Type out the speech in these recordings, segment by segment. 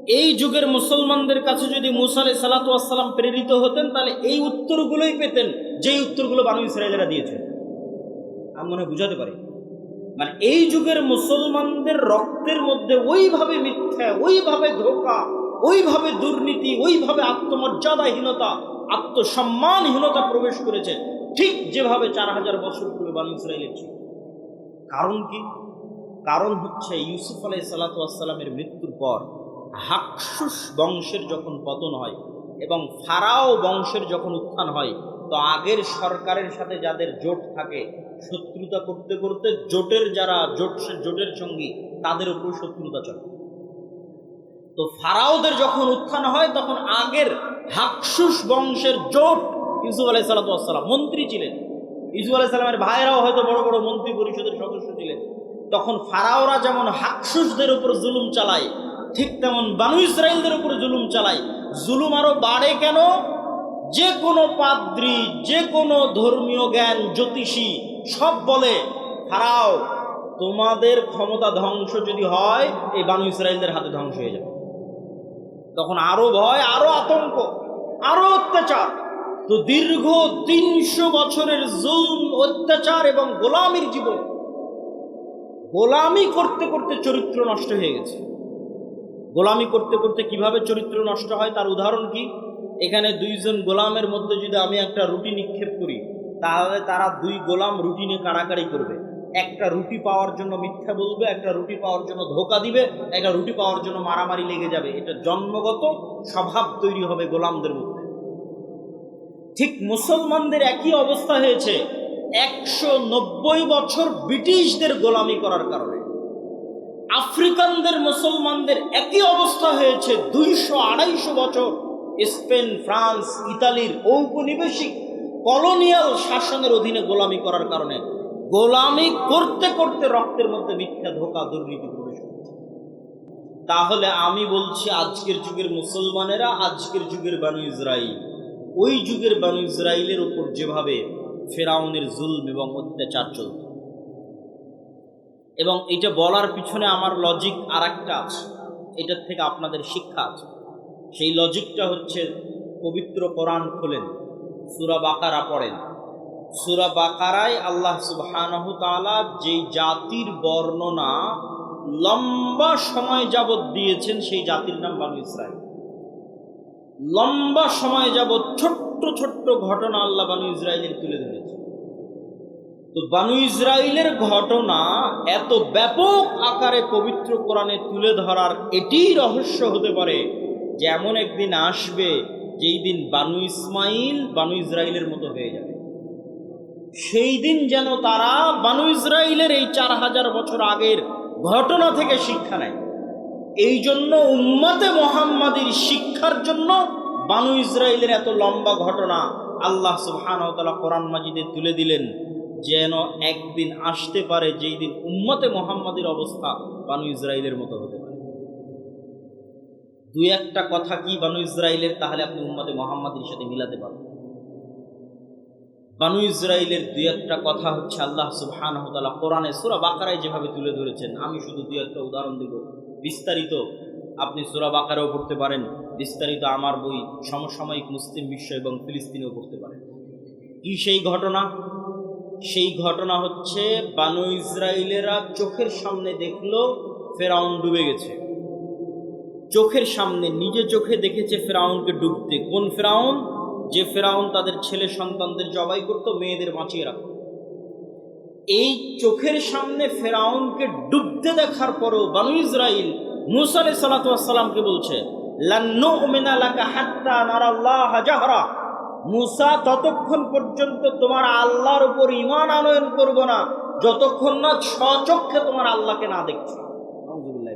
এই যুগের মুসলমানদের কাছে যদি মুসা আলাইহিস সালাতু ওয়াস সালাম প্রেরিত হতেন, তাহলে এই উত্তরগুলোই পেতেন যেই উত্তরগুলো বানু ইসরায়েলেরা দিয়েছে। আমি মনে হয় বুঝাতে পারি। মানে এই যুগের মুসলমানদের রক্তের মধ্যে ওইভাবে মিথ্যা, ওইভাবে ধোঁকা, ওইভাবে দুর্নীতি, ওইভাবে আত্মমর্যাদাহীনতা, আত্মসম্মানহীনতা প্রবেশ করেছে, ঠিক যেভাবে 4000 বছর পূর্বে বানু ইসরায়েলের ছিল। কারণ কি? কারণ হচ্ছে ইউসুফ আলাইহিস সালাতু ওয়াস সালামের মৃত্যুর পর হাকসুস বংশের যখন পতন হয় এবং ফারাও বংশের যখন উত্থান হয়, তো আগের সরকারের সাথে যাদের জোট থাকে, শত্রুতা করতে করতে জোটের সঙ্গী তাদের উপর শত্রুতা চলে। তো ফারাওদের যখন উত্থান হয়, তখন আগের হাকসুস বংশের জোট ইউসুফ আলাইহিস সালাতু ওয়াস সালাম মন্ত্রী ছিলেন, ইউসুফ আলাইহিস সালামের ভাইরাও হয়তো বড় বড় মন্ত্রী পরিষদের সদস্য ছিলেন। তখন ফারাওরা যেমন হাকসুসদের উপর জুলুম চালায়, ঠিক তেমন বানু ইসরায়েলদের উপর জুলুম চালায়। জুলুম আরো বাড়ে কেন? যে কোনো পাদ্রী, যে কোনো ধর্মীয় জ্ঞান জ্যোতিষী সব বলে, ফারাও তোমাদের ক্ষমতা ধ্বংস যদি হয়, এই বানু ইসরায়েলদের হাতে ধ্বংস হয়ে যাবে। তখন আরো ভয়, আরো আতঙ্ক, আরো অত্যাচার। তো দীর্ঘ 300 বছরের জুলম, অত্যাচার এবং গোলামির জীবন, গোলামি করতে করতে চরিত্র নষ্ট হয়ে গেছে। গোলামি করতে করতে কিভাবে চরিত্র নষ্ট হয় তার উদাহরণ কি? এখানে 2 জন গোলামের মধ্যে যদি আমি একটা রুটি নিক্ষেপ করি, তাহলে তারা 2 গোলাম রুটি নিয়ে কাড়াকাড়ি করবে। একটা রুটি পাওয়ার জন্য মিথ্যা বলবে, একটা রুটি পাওয়ার জন্য ধোঁকা দিবে, একটা রুটি পাওয়ার জন্য মারামারি লেগে যাবে। এটা জন্মগত স্বভাব তৈরি হবে গোলামদের মধ্যে। ঠিক মুসলমানদের একই অবস্থা হয়েছে 190 বছর ব্রিটিশদের গোলামি করার কারণে। আফ্রিকানদের মুসলমানদের একই অবস্থা হয়েছে 200-250 বছর স্পেন, ফ্রান্স, ইতালির ঔপনিবেশিক কলোনিয়াল শাসনের অধীনে গোলামি করার কারণে। গোলামি করতে করতে রক্তের মধ্যে মিথ্যা, ধোঁকা, দুর্নীতি প্রবেশ করছে। তাহলে আমি বলছি, আজকের যুগের মুসলমানেরা আজকের যুগের বানু ইসরাইল, ওই যুগের বানু ইসরাইলের উপর যেভাবে ফেরাউনের জুলম এবং অত্যাচার চলত। এবং এটা বলার পিছনে আমার লজিক আর একটা আছে, এটার থেকে আপনাদের শিক্ষা আছে। সেই লজিকটা হচ্ছে, পবিত্র কোরআন খোলেন, সূরা বাকারা পড়েন। সূরা বাকারায় আল্লাহ সুবহানাহু তাআলা যেই জাতির বর্ণনা লম্বা সময় যাবত দিয়েছেন, সেই জাতির নাম বানু ইসরাইল। লম্বা সময় যাবত ছোট্ট ছোট্ট ঘটনা আল্লাহ বানু ইসরাইলের তুলে ধরেছে। তো বানু ইসরাইলের ঘটনা এত ব্যাপক আকারে পবিত্র কোরআনে তুলে ধরার এটিই রহস্য হতে পারে যে এমন একদিন আসবে যেই দিন বানু ইসমাইল বানু ইসরাইলের মতো হয়ে যাবে। সেই দিন যেন তারা বানু ইসরাইলের এই 4000 বছর আগের ঘটনা থেকে শিক্ষা নেয়। এই জন্য উম্মতে মুহাম্মাদীর শিক্ষার জন্য বানু ইসরাইলের এত লম্বা ঘটনা আল্লাহ সুবহানাহু ওয়া তাআলা কোরআন মাজিদে তুলে দিলেন, যেন একদিন আসতে পারে যেই দিন উম্মতে মুহাম্মাদীর অবস্থা বানু ইসরাইলের মতো হতে পারে। 2-1টা কথা কি বানু ইসরাইলের, তাহলে আপনি উম্মতে মুহাম্মাদীর সাথে মিলাতে পারবেন। বানু ইসরাইলের 2-1টা কথা হচ্ছে আল্লাহ সুবহানাহু ওয়া তাআলা কোরআনে সূরা বাকারায় যেভাবে তুলে ধরেছেন। আমি শুধু 2-1টা উদাহরণ দেব। বিস্তারিত আপনি সূরা বাকারাও পড়তে পারেন, বিস্তারিত আমার বই সমসাময়িক মুসলিম বিশ্ব এবং ফিলিস্তিনেও পড়তে পারেন। কি সেই ঘটনা? সেই ঘটনা হচ্ছে, বানু ইসরাইলেরা চোখের সামনে দেখলো ফেরাউন ডুবে গেছে। চোখের সামনে নিজে চোখে দেখেছে ফেরাউনকে ডুবতে। কোন ফেরাউন? যে ফেরাউন তাদের ছেলে সন্তানদের জবাই করত, মেয়েদের বাঁচিয়ে রাখত। এই চোখের সামনে ফেরাউনকে ডুবতে দেখার পরেও বানু ইসরাইল মূসা আলাইহিস সালাতু ওয়াস সালামকে বলছে, লান নুমিনা লাকা হাত্তা নারাল্লাহা জাহরা। মূসা, ততক্ষণ পর্যন্ত তোমার আল্লাহর উপর ঈমান আনয়ন করব না যতক্ষণ না স্বচক্ষে তোমার আল্লাহকে না দেখছো। নাউযুবিল্লাহ।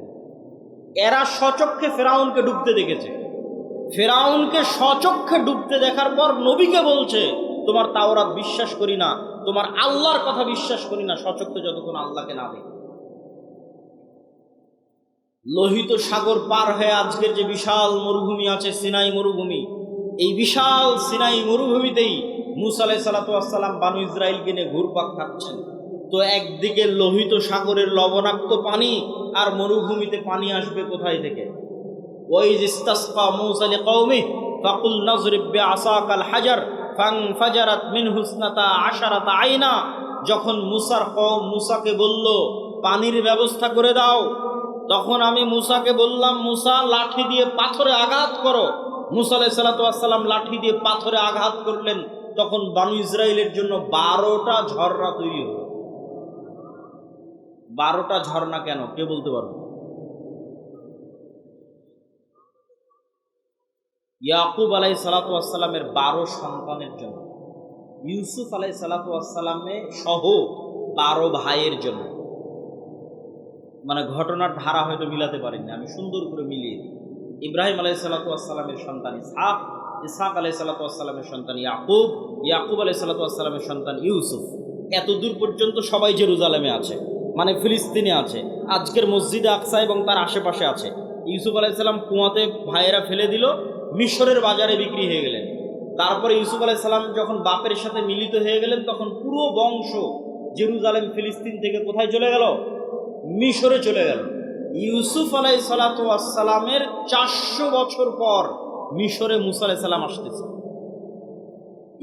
এরা স্বচক্ষে ফেরাউনকে ডুবতে দেখেছে। ফেরাউনকে স্বচক্ষে ডুবতে দেখার পর নবীকে বলছে, তোমার তাওরাত বিশ্বাস করি না, তোমার আল্লাহর কথা বিশ্বাস করি না স্বচক্ষে যতক্ষণ আল্লাহকে না দেখি। লোহিত সাগর পার হয়ে আজকের যে বিশাল মরুভূমি আছে, সিনাই মরুভূমি, এই বিশাল সিনাই মরুভূমিতেই মূসা আলাইহিস সালাতু ওয়াস সালাম বানু ইসরাইলকে নিয়ে ঘুরপাক খাচ্ছেন। তো একদিকে লোহিত সাগরের লবণাক্ত পানি, আর মরুভূমিতে পানি আসবে কোথায় থেকে? ওয়াইজ ইস্তাসকা মূসা লিকাওমিহি ফাকুল নাযরিব বিআসাকাল হাজার ফানফাজারাত মিনহু ইসনাতা আশারাতা আইনা। যখন মুসার কওম মুসাকে বলল পানির ব্যবস্থা করে দাও, তখন আমি মুসাকে বললাম, মুসা লাঠি দিয়ে পাথরে আঘাত করো। মুসা আলাইহিস সালাতু ওয়াস সালাম লাঠি দিয়ে পাথরে আঘাত করলেন, তখন বনী ইসরাইলের জন্য 12টা ঝর্ণা তৈরি হলো। 12টা ঝর্ণা কেন, কে বলতে পারবে? ইয়াকুব আলাইহিস সালাতু ওয়াস সালামের 12 সন্তানের জন্য, ইউসুফ আলাইহিস সালাতু ওয়াস সালামের সহ 12 ভাইয়ের জন্য। মানে ঘটনার ধারা হয়তো মিলাতে পারেননি, আমি সুন্দর করে মিলিয়ে দিই। ইব্রাহিম আলাইহিস সালাতু ওয়াস সালামের সন্তান ইসহাক, ইসহাক আলাইহিস সালাতু ওয়াস সালামের সন্তান ইয়াকুব, ইয়াকুব আলাইহিস সালাতু ওয়াস সালামের সন্তান ইউসুফ। এত দূর পর্যন্ত সবাই জেরুজালেমে আছে, মানে ফিলিস্তিনে আছে, আজকের মসজিদে আকসা এবং তার আশেপাশে আছে। ইউসুফ আলাইহিস সালাম কুয়াতে ভাইয়েরা ফেলে দিল, মিশরের বাজারে বিক্রি হয়ে গেলেন। তারপরে ইউসুফ আলাইহিস সালাম যখন বাপের সাথে মিলিত হয়ে গেলেন, তখন পুরো বংশ জেরুজালেম ফিলিস্তিন থেকে কোথায় চলে গেল? মিশরে চলে গেল। ইউসুফ আলাইহিস সালাতু ওয়াস সালামের 400 বছর পর মিশরে মুসা আলাইহিস সালাম আসতেছে।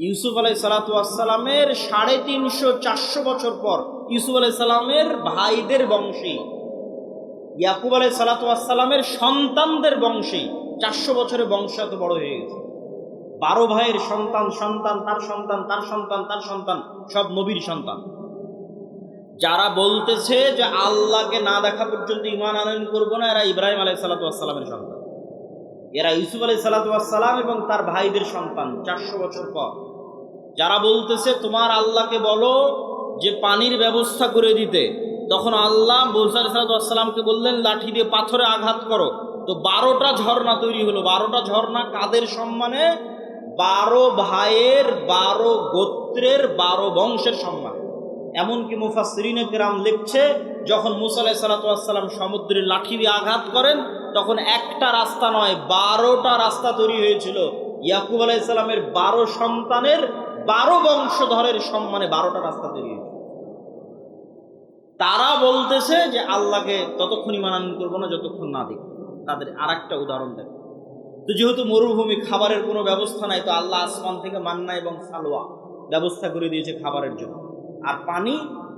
ইউসুফ আলাইহিস সালাতু ওয়াস সালামের 350-400 বছর পর ইউসুফ আলাইহিস সালামের ভাইদের বংশী, ইয়াকুব আলাইহিস সালাতু ওয়াস সালামের সন্তানদের বংশী 400 বছরের বংশ এত বড় হয়ে গেছে। 12 ভাইয়ের সন্তান, সন্তান তার সন্তান, তার সন্তান, তার সন্তান, সব নবীর সন্তান। যারা বলতেছে যে আল্লাহকে না দেখা পর্যন্ত ঈমান আনয়ন করবো না, এরা ইব্রাহিম আলাইহিস সালাতু ওয়াস সালামের সন্তান, এরা ইউসুফ আলাইহিস সালাতু ওয়াস সালাম এবং তার ভাইদের সন্তান 400 বছর পর। যারা বলতেছে তোমার আল্লাহকে বলো যে পানির ব্যবস্থা করে দিতে, তখন আল্লাহ মুসা আলাইহিস সালাতু ওয়াস সালামকে বললেন লাঠি দিয়ে পাথরে আঘাত করো, তো 12টা ঝর্ণা তৈরি হলো। 12টা ঝর্ণা কাদের সম্মানে? 12 ভাইয়ের, 12 গোত্রের, 12 বংশের সম্মানে। এমনকি মুফাসসিরিনে কেরাম লিখছে, যখন মুসা আলাইহিস সালাতু ওয়াস সালাম সমুদ্রের লাঠি দিয়ে আঘাত করেন, তখন একটা রাস্তা নয় 12টা রাস্তা তৈরি হয়েছিল। ইয়াকুব আলাইহিস সালামের 12 সন্তানের 12 বংশধরের সম্মানে 12টা রাস্তা তৈরি হয়েছে। তারা বলতেছে যে আল্লাহকে ততক্ষণ ঈমান আনয়ন করবো না যতক্ষণ না দেখি। তাদের আর একটা উদাহরণ দেখ, তো যেহেতু মরুভূমি, খাবারের কোনো ব্যবস্থা নাই, তো আল্লাহ আসমান থেকে মান্না এবং সালোয়া ব্যবস্থা করে দিয়েছে খাবারের জন্য। আর পানি,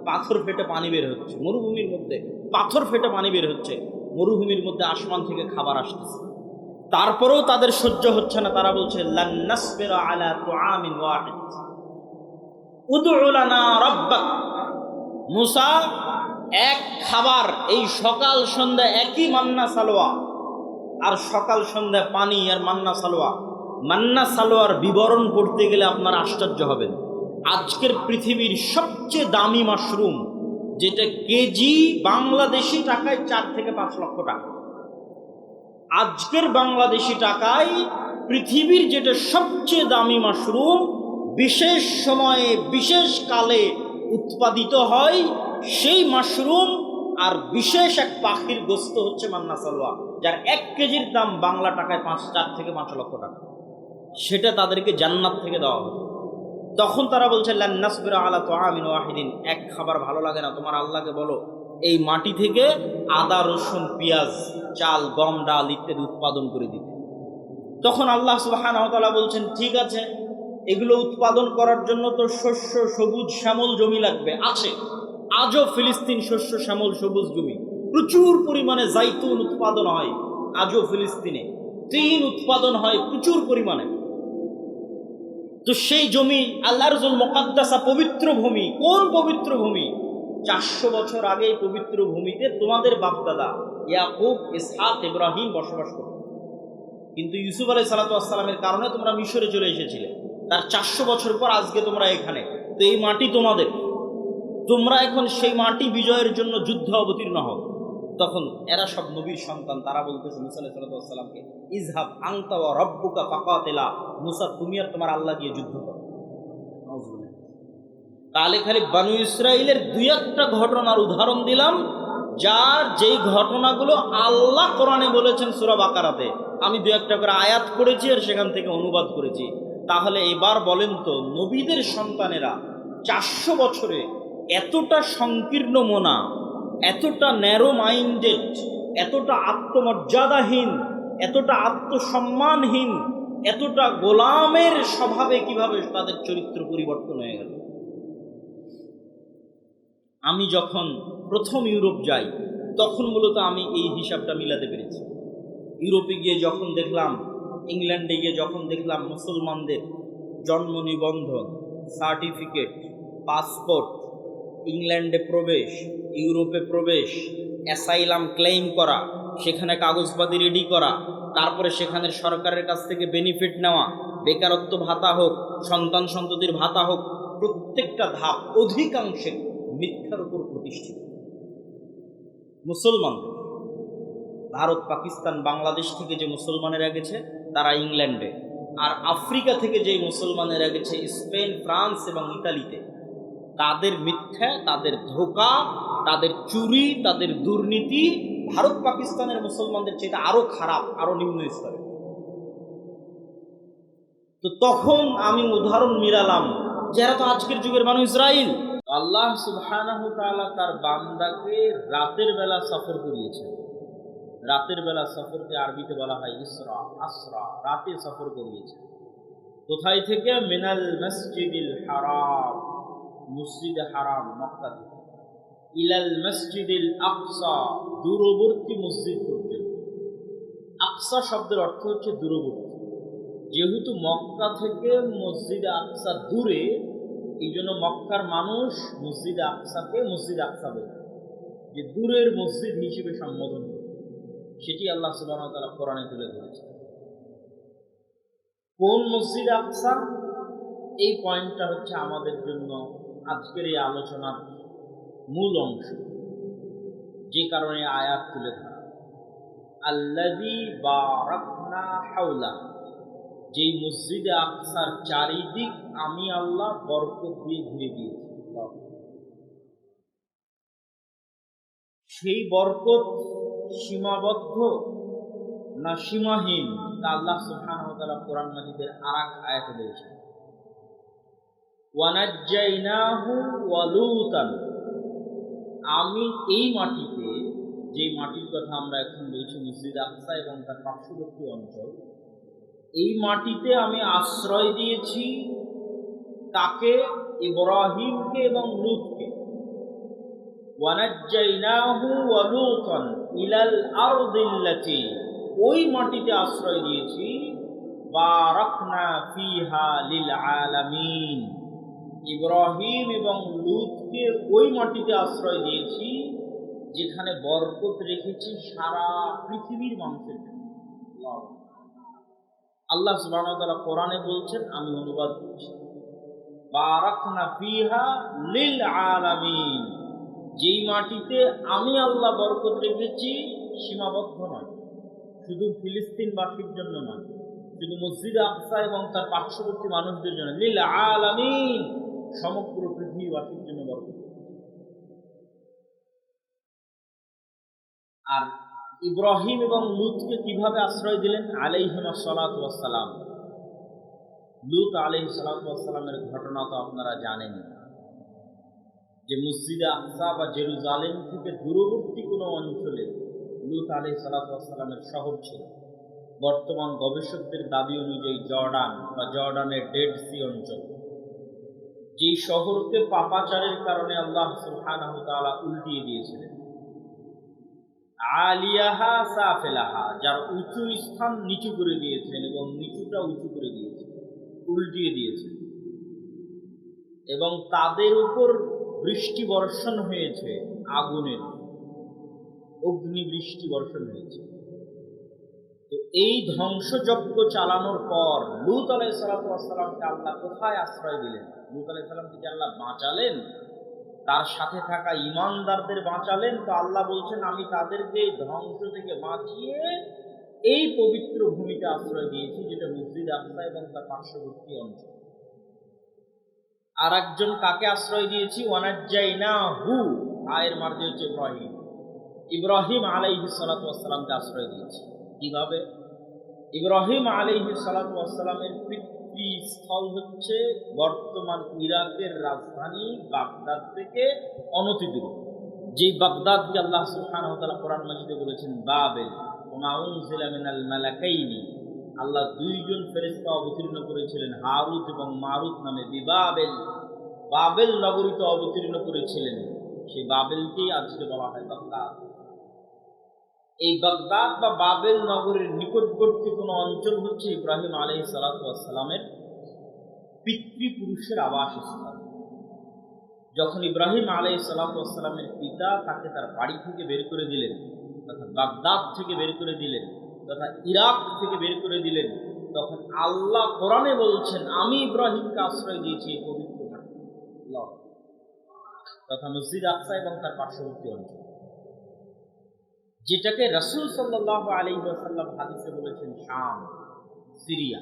পাথর ফেটে পানি বের হচ্ছে মরুভূমির মধ্যে, পাথর ফেটে পানি বের হচ্ছে মরুভূমির মধ্যে, আসমান থেকে খাবার আসতেছে। তারপরেও তাদের সহ্য হচ্ছে না, তারা বলছে লান নাসবিরা আলা তুআমিন ওয়াহিদ উদউ লানা রাব্বাক। মুসা, এক খাবার, এই সকাল সন্ধ্যা একই মান্না সালোয়া, আর সকাল সন্ধ্যা পানি আর মান্না সালোয়া। মান্না সালোয়ার বিবরণ পড়তে গেলে আপনার আশ্চর্য হবেন। আজকের পৃথিবীর সবচেয়ে দামি মাশরুম, যেটা কেজি বাংলাদেশি টাকায় 4 থেকে 5 লক্ষ টাকা, আজকের বাংলাদেশি টাকায় পৃথিবীর যেটা সবচেয়ে দামি মাশরুম, বিশেষ সময়ে বিশেষ কালে উৎপাদিত হয়, সেই মাশরুম আর বিশেষ এক পাখির গোস্ত হচ্ছে মান্না সালোয়া, যার 1 কেজির দাম বাংলা টাকায় 4 থেকে 5 লক্ষ টাকা। সেটা তাদেরকে জান্নাত থেকে দেওয়া হতো। তখন তারা বলছে লান নাসবিরা আলা তুআমিন ওয়াহিদিন, এক খাবার ভালো লাগে না, তোমার আল্লাহকে বলো এই মাটি থেকে আদা, রসুন, পেঁয়াজ, চাল, গম, ডাল ইত্যাদি উৎপাদন করে দিতে। তখন আল্লাহ সুবহানাহু ওয়া তাআলা বলছেন ঠিক আছে, এগুলো উৎপাদন করার জন্য তো শস্য, সবুজ শ্যামল জমি লাগবে, আছে আজও ফিলিস্তিন শস্য শ্যামল সবুজ জমি, প্রচুর পরিমাণে জাইতুন উৎপাদন হয় আজও ফিলিস্তিনে, তিন উৎপাদন হয় প্রচুর পরিমাণে। তো সেই জমি আল্লাহর মুকাদ্দাসা, পবিত্র ভূমি। কোন পবিত্র ভূমি? 400 বছর আগে এই পবিত্র ভূমিতে তোমাদের বাপদাদা ইয়াকুব, ইসহাক, ইব্রাহিম বসবাস করত। কিন্তু ইউসুফ আলাইহিস সালাতু ওয়াস সালামের কারণে তোমরা মিশরে চলে এসেছিলে, তার 400 বছর পর আজকে তোমরা এখানে। তো এই মাটি তোমাদের, তোমরা এখন সেই মাটি বিজয়ের জন্য যুদ্ধে অবতীর্ণ হও। তখন এরা সব নবীর সন্তান, তারা বলতেছে মুসা আলাইহিস সালাতু ওয়াস সালামকে, ইযহাব আনতা ওয়া রাব্বুকা ফাকাতিলা, মুসা তুমি আর তোমার আল্লাহ গিয়ে যুদ্ধ করো। তাহলে খালি বনী ইসরাইলের 2-1টা ঘটনার উদাহরণ দিলাম, যার যেই ঘটনাগুলো আল্লাহ কোরআনে বলেছেন সূরা বাকারাতে। আমি 2-1টা করে আয়াত পড়েছি আর সেখান থেকে অনুবাদ করেছি। তাহলে এবার বলেন তো, নবীদের সন্তানেরা 400 বছরে এতটা সংকীর্ণ মনা, এতটা ন্যারো মাইন্ডেড, এতটা আত্মমর্যাদাহীন এতটা আত্মসম্মানহীন, এতটা গোলামের স্বভাবে কিভাবে তাদের চরিত্র পরিবর্তন হয়ে গেল। আমি যখন প্রথম ইউরোপ যাই তখন মূলত আমি এই হিসাবটা মিলাতে পেরেছি। ইউরোপে গিয়ে যখন দেখলাম, ইংল্যান্ডে গিয়ে যখন দেখলাম মুসলমানদের জন্ম নিবন্ধন, সার্টিফিকেট, পাসপোর্ট, ইংল্যান্ডে প্রবেশ, ইউরোপে প্রবেশ, অ্যাসাইলাম ক্লেইম করা, সেখানে কাগজপাতি রেডি করা, তারপরে সেখানে সরকারের কাছ থেকে বেনিফিট নেওয়া, বেকারত্ব ভাতা হোক, সন্তান সন্ততির ভাতা হোক, প্রত্যেকটা ধাপ অধিকাংশে মিথ্যার উপর প্রতিষ্ঠিত। মুসলমানদের ভারত, পাকিস্তান, বাংলাদেশ থেকে যে মুসলমানেরা গেছে তারা ইংল্যান্ডে, আর আফ্রিকা থেকে যে মুসলমানেরা গেছে স্পেন, ফ্রান্স এবং ইতালিতে, তাদের মিথ্যা, তাদের ধোঁকা, তাদের চুরি, তাদের দুর্নীতি ভারত পাকিস্তানের মুসলমানদের চেয়ে আরো খারাপ, আরো নিম্ন স্তরে। তো তখন আমি উদাহরণ মিলালাম, যারা তো আজকের যুগের মানুষ ইসরাইল। আল্লাহ সুবহানাহু ওয়া তাআলা তার বান্দাকে রাতের বেলা সফর করিয়েছেন। রাতের বেলা সফরকে আরবিতে বলা হয় ইসরা, আসরা, রাতে সফর করিয়েছে। কোথায় থেকে? মিনাল মসজিদিল হারাম, মসজিদ হারাম মক্কা থেকে, ইলাল মসজিদিল আকসা, দূরবর্তী মসজিদ পর্যন্ত। আকসা শব্দের অর্থ হচ্ছে দূরবর্তী। যেহেতু মক্কা থেকে মসজিদ আকসা দূরে, এই জন্য মক্কার মানুষ মসজিদ আকসাকে মসজিদ আকসা বলে, যে দূরের মসজিদ হিসেবে সম্বোধন করে। সেটি আল্লাহ সুবহানাহু ওয়া তাআলা কোরআনে তুলে ধরেছে। কোন মসজিদ আকসা? এই পয়েন্টটা হচ্ছে আমাদের জন্য আজকের এই আলোচনার মূল অংশ, যে কারণে আয়াত তুলে ধরা। আল্লাযী বারাকনা হাওলা, যেই মসজিদে আকসার চারিদিক আমি আল্লাহ বরকত দিয়ে ঘিরে দিয়েছি। সেই বরকত সীমাবদ্ধ না সীমাহীন, তা আল্লাহ সুবহানাহু ওয়া তাআলা কোরআন মাজিদের আরেক আয়াতে বলেছেন, ওয়ানাজ্জাইনাহু ওয়া লূতান, আমি এই মাটিতে, যে মাটির কথা আমরা এখন বলছি মসজিদ আকসা এবং তার পার্শ্ববর্তী অঞ্চল, এই মাটিতে আমি আশ্রয় দিয়েছি কাকে? ইব্রাহিমকে এবং লূতকে। ওয়ানাজ্জাইনাহু ওয়া লূতান ইলাল আরদিল্লাতী, ওই মাটিতে আশ্রয় দিয়েছি বারাকনা ফিহা লিল আলামিন, ইব্রাহিম এবং লূতকে ওই মাটিতে আশ্রয় দিয়েছি যেখানে বরকত রেখেছি সারা পৃথিবীর মানুষের জন্য। আল্লাহ সুবহানাহু ওয়া তাআলা কোরআনে বলছেন, আমি অনুবাদ করছি, বারাকনা ফিহা লিল আলামিন, যেই মাটিতে আমি আল্লাহ বরকত রেখেছি সীমাবদ্ধ নয়, শুধু ফিলিস্তিনবাসীর জন্য নয়, শুধু মসজিদ আকসা এবং তার পার্শ্ববর্তী মানুষদের জন্য, লিল আলামিন, সমগ্র পৃথিবীবাসীর জন্য বরকত। আর ইব্রাহিম এবং লূতকে কিভাবে আশ্রয় দিলেন? আলাইহিমা সালাতু ওয়াস সালাম। লূত আলাইহিস সালাতু ওয়াস সালামের ঘটনা তো আপনারা জানেন, যে মসজিদে আকসা বা জেরুজালেম থেকে দূরবর্তী কোনো অঞ্চলে লূত আলাইহিস সালাতু ওয়াস সালামের শহর ছিল। বর্তমান গবেষকদের দাবি অনুযায়ী জর্ডান বা জর্ডানের ডেড সি অঞ্চল, যেই শহরকে পাপাচারের কারণে আল্লাহ সুবহানাহু ওয়া তাআলা উল্টিয়ে দিয়েছিলেন। আলিয়াহা সাফেলাহা, যার উঁচু স্থান নিচু করে দিয়েছেন এবং নিচুটা উঁচু করে দিয়েছেন, উল্টিয়ে দিয়েছেন, এবং তাদের উপর বৃষ্টি বর্ষণ হয়েছে, আগুনের অগ্নি বৃষ্টি বর্ষণ হয়েছে। তো এই ধ্বংসযজ্ঞ চালানোর পর লূত আলাইহিস সালাতু ওয়াস সালামকে আল্লাহ কোথায় আশ্রয় দিলেন? লূত আলাইহিস সালামকে আল্লাহ বাঁচালেন, তার সাথে থাকা ঈমানদারদের বাঁচালেন। তো আল্লাহ বলছেন, আমি তাদেরকে ধ্বংস থেকে বাঁচিয়ে এই পবিত্র ভূমিতে আশ্রয় দিয়েছি, যেটা মসজিদ আকসা এবং তার পার্শ্ববর্তী অঞ্চল। আর একজন কাকে আশ্রয় দিয়েছি? ওয়ানাজ্জাইনাহু, আয়ের মার্জে হচ্ছে ইব্রাহিম, ইব্রাহিম আলাইহিস সালাতু ওয়াস সালামকে আশ্রয় দিয়েছি। কিভাবে? ইব্রাহিম আলাইহিস সালাতু ওয়াস সালামের পিতৃস্থল হচ্ছে বর্তমান ইরাকের রাজধানী বাগদাদ থেকে অনতি দূরে, যেই বাগদাদকে আল্লাহ সুবহানাহু ওয়া তাআলা কোরআন মাজিদে বলেছেন বাবেল, ওমা উনজিলা মিনাল মালাকাইনি, আল্লাহ দুইজন ফেরেশতা অবতীর্ণ করেছিলেন হারুত এবং মারুত নামে বিবাবেল, বাবেল নগরীতে অবতীর্ণ করেছিলেন। সেই বাবেলকেই আজকে বলা হয় বাগদাদ। এই বাগদাদ বা বাবেল নগরীর নিকটবর্তী কোনো অঞ্চল হচ্ছে ইব্রাহিম আলাইহিস সালাতু ওয়াস সালামের পিতৃপুরুষের আবাসস্থল। যখন ইব্রাহিম আলাইহিস সালাতু ওয়াস সালামের পিতা তাকে তার বাড়ি থেকে বের করে দিলেন, তথা বাগদাদ থেকে বের করে দিলেন, তথা ইরাক থেকে বের করে দিলেন, তখন আল্লাহ কোরআনে বলছেন, আমি ইব্রাহিমকে আশ্রয় দিয়েছি এই পবিত্র মাটি, তথা মসজিদ আকসা এবং তার পার্শ্ববর্তী অঞ্চল, যেটাকে রাসূল সাল্লাল্লাহু আলাইহি ওয়াসাল্লাম হাদিসে বলেছেন শাম, সিরিয়া।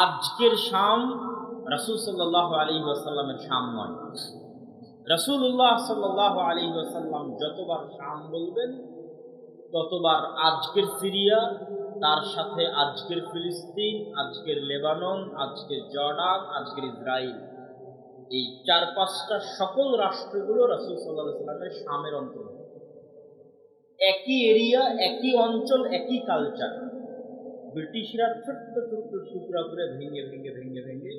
আজকের শাম রাসূল সাল্লাল্লাহু আলাইহি ওয়াসাল্লামের শাম নয়। রাসূলুল্লাহ সাল্লাল্লাহু আলাইহি ওয়াসাল্লাম যতবার শাম বলবেন ততবার আজকের সিরিয়া, তার সাথে আজকের ফিলিস্তিন, আজকের লেবানন, আজকের জর্ডান, আজকের ইসরায়েল, এই 4-5টা সকল রাষ্ট্রগুলো রাসূল সাল্লাল্লাহু আলাইহি ওয়াসাল্লামের শামের অন্তর্ভুক্ত। একই এরিয়া, একই অঞ্চল, একই কালচার। ব্রিটিশরা ছোট্ট ছোট্ট টুকরা করে ভেঙে ভেঙে ভেঙে ভেঙে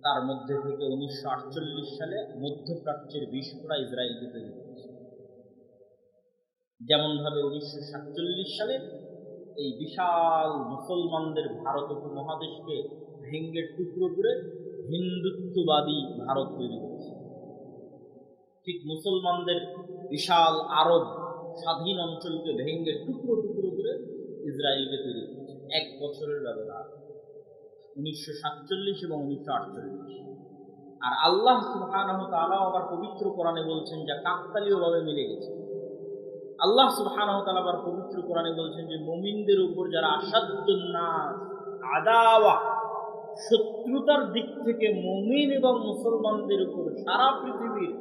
তার মধ্যে থেকে 1948 সালে মধ্যপ্রাচ্যের বিস্ফোরা ইসরায়েলকে তৈরি করেছে। যেমনভাবে 1947 সালে এই বিশাল মুসলমানদের ভারত উপমহাদেশকে ভেঙে টুকরো করে হিন্দুত্ববাদী ভারত তৈরি করেছে, ঠিক মুসলমানদের বিশাল আরব স্বাধীন অঞ্চলকে ভেঙে টুকরো টুকরো করে ইসরায়েলকে তৈরি করেছে। 1 বছরের ব্যবধান, 1947 এবং 1948। আর আল্লাহ সুবহানাহু ওয়া তাআলা আবার পবিত্র কোরআনে বলছেন, যা কাকতালীয়ভাবে মিলে গেছে। আল্লাহ সুবহানাহু ওয়া তাআলা আবার পবিত্র কোরআনে বলছেন যে মুমিনদের উপর যারা আসাদ্দুন নাস আদাওয়া, শত্রুতার দিক থেকে মুমিন এবং মুসলমানদের উপর সারা পৃথিবীর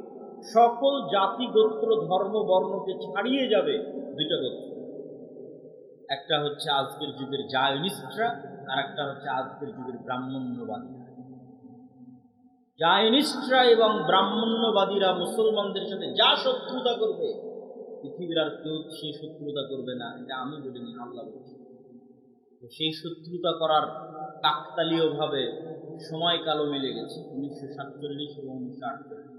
সকল জাতি, গোত্র, ধর্ম, বর্ণকে ছাড়িয়ে যাবে 2টা গোত্র। একটা হচ্ছে আজকের যুগের জায়নিস্টরা, আর একটা হচ্ছে আজকের যুগের ব্রাহ্মণ্যবাদী। জায়নিস্টরা এবং ব্রাহ্মণ্যবাদীরা মুসলমানদের সাথে যা শত্রুতা করবে, পৃথিবীর আর কেউ সেই শত্রুতা করবে না, এটা আমি বলিনি, আল্লাহ বলছেন। তো সেই শত্রুতা করার কাকতালীয়ভাবে সময়কালও মিলে গেছে 1947 এবং 1948।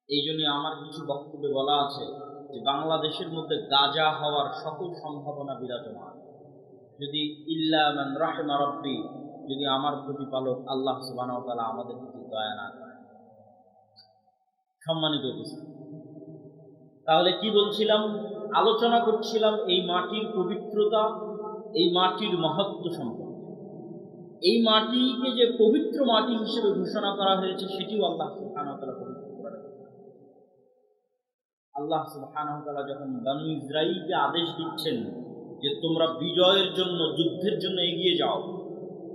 এই জন্য আমার কিছু বক্তব্যে বলা আছে যে বাংলাদেশের মধ্যে গাজা হওয়ার সকল সম্ভাবনা বিরাজমান, যদি ইল্লা মান রাহিমা রাব্বি, যদি আমার প্রতিপালক আল্লাহ সুবহানাহু ওয়া তাআলা আমাদের প্রতি দয়া না করেন। সম্মানিত উপস্থিতি, তাহলে কি বলছিলাম? আলোচনা করছিলাম এই মাটির পবিত্রতা, এই মাটির মহত্ব সম্পর্কে। এই মাটিকে যে পবিত্র মাটি হিসেবে ঘোষণা করা হয়েছে সেটিও আল্লাহ সুবহানাহু ওয়া তাআলা পবিত্র করেন। আল্লাহ সুবহানাহু ওয়া তাআলা যখন বনু ইসরাঈলকে আদেশ দিচ্ছেন যে তোমরা বিজয়ের জন্য, যুদ্ধের জন্য এগিয়ে যাও,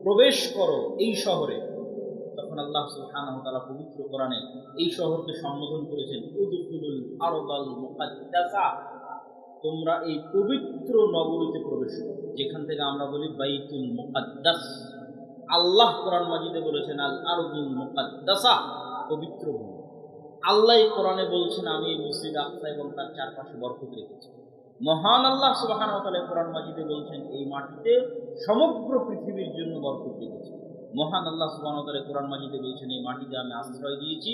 প্রবেশ করো এই শহরে, তখন আল্লাহ সুবহানাহু ওয়া তাআলা পবিত্র কোরআনে এই শহরকে সম্বোধন করেছেন উদখুলুল আরদাল মুকাদ্দাসা, তোমরা এই পবিত্র নগরীতে প্রবেশ করো, যেখান থেকে আমরা বলি বাইতুল মুকাদ্দাস। আল্লাহ কোরআন মাজিদে বলেছেন আল আরদুল মুকাদ্দাসা, পবিত্র ভূমি। আল্লাহ কোরআনে বলছেন আমি এই মসজিদ আকসা এবং তার চারপাশে বরকত রেখেছি। মহান আল্লাহ সুবহানাহু ওয়া তাআলা কোরআন মাজিদে বলছেন এই মাটিতে সমগ্র পৃথিবীর জন্য বরকত রেখেছি। মহান আল্লাহ সুবহানাহু ওয়া তাআলা কোরআন মাজিদে বলছেন এই মাটিতে আমি আশ্রয় দিয়েছি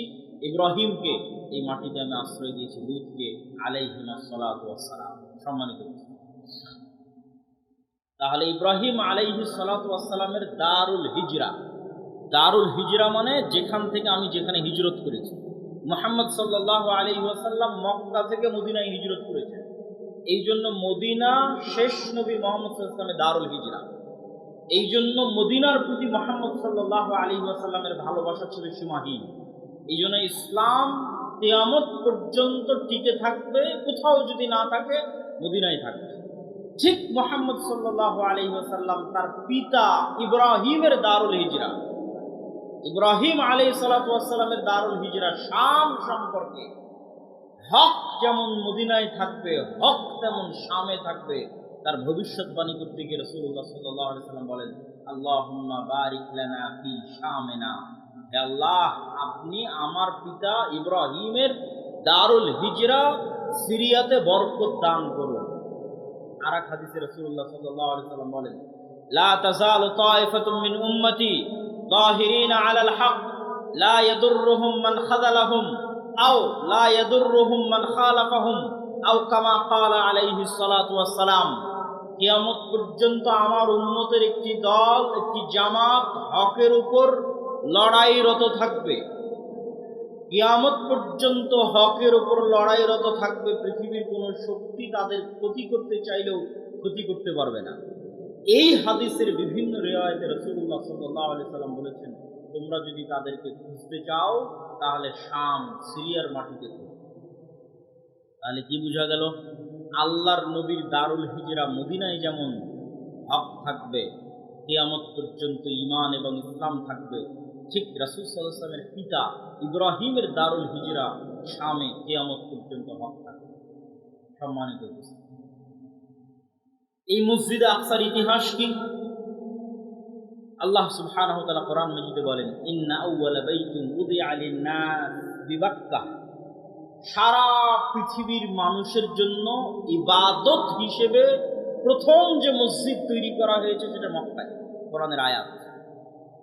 ইব্রাহিমকে, এই মাটিতে আমি আশ্রয় দিয়েছি লূতকে আলাইহিমুস সালাতু ওয়াস সালাম। সম্মানিত, তাহলে ইব্রাহিম আলাইহিস সালাতু ওয়াস সালামের দারুল হিজরা, দারুল হিজরা মানে যেখান থেকে আমি যেখানে হিজরত করেছি। মুহাম্মদ সাল্লাল্লাহু আলাইহি ওয়াসাল্লাম মক্কা থেকে মদিনায় হিজরত করেছেন, এই জন্য মদিনা শেষ নবী মুহাম্মদ সাল্লাল্লাহু আলাইহি ওয়াসাল্লামের দারুল হিজরা। এই জন্য মদিনার প্রতি মুহাম্মদ সাল্লাল্লাহু আলাইহি ওয়াসাল্লামের ভালোবাসা ছিল সীমাহীন। এই জন্য ইসলাম কিয়ামত পর্যন্ত টিকে থাকবে, কোথাও যদি না থাকে মদিনায় থাকবে। ঠিক মুহাম্মদ সাল্লাল্লাহু আলাইহি ওয়াসাল্লাম তার পিতা ইব্রাহিমের দারুল হিজরা, ইব্রাহিম আলাইহিস সালাতু ওয়াস সালামের দারুল হিজরা শাম সম্পর্কে, হক যেমন মদিনায় থাকবে, হক তেমন শামে থাকবে, তার ভবিষ্যৎবাণী করতে গিয়ে রাসূলুল্লাহ সাল্লাল্লাহু আলাইহি ওয়াসাল্লাম বলেন আল্লাহুম্মা বারিক লানা ফি শামিনা, হে আল্লাহ আপনি আমার পিতা ইব্রাহিমের দারুল হিজরা সিরিয়াতে বরকত দান করুন। আর এক হাদিসে রাসূলুল্লাহ সাল্লাল্লাহু আলাইহি ওয়াসাল্লাম বলেন, লা তাযালু তায়ফাতুম মিন উম্মতি যাহিরিনা আলাল হক লা ইয়াদুররুহুম মান খাযালাহুম আও লা ইয়াদুররুহুম মান খালাফাহুম আও কামা ক্বালা আলাইহিস সালাতু ওয়াস সালাম। কিয়ামত পর্যন্ত আমার উম্মতের একটি দল, একটি জামাত হকের উপর লড়াইরত থাকবে। কিয়ামত পর্যন্ত হকের উপর লড়াইরত থাকবে। পৃথিবীর কোনো শক্তি তাদের ক্ষতি করতে চাইলেও ক্ষতি করতে পারবে না। এই হাদিসের বিভিন্ন রিওয়ায়াতে রাসূলুল্লাহ সাল্লাল্লাহু আলাইহি সাল্লাম বলেছেন, তোমরা যদি তাদেরকে খুঁজতে চাও তাহলে শাম, সিরিয়ার মাটিতে খুঁজো। তাহলে কি বোঝা গেল? আল্লাহর নবীর দারুল হিজরা মদিনায় যেমন হক থাকবে, কিয়ামত পর্যন্ত ঈমান এবং ইসলাম থাকবে, ঠিক রাসূল সাল্লাল্লাহু আলাইহি ওয়াসাল্লামের পিতা ইব্রাহিমের দারুল হিজরা শামে কিয়ামত পর্যন্ত হক থাকবে। সম্মানিত উপস্থিতি, এই মসজিদে আকসার ইতিহাস কি? আল্লাহ সুবহানাহু ওয়া তাআলা কোরআন মাজিদে বলেন, ইন্না আউওয়ালা বাইতুন উযিআ লিন-নাস বিবাক্কাহ। সারা পৃথিবীর মানুষের জন্য ইবাদত হিসেবে প্রথম যে মসজিদ তৈরি করা হয়েছে সেটা মক্কায়। কোরআনের আয়াত।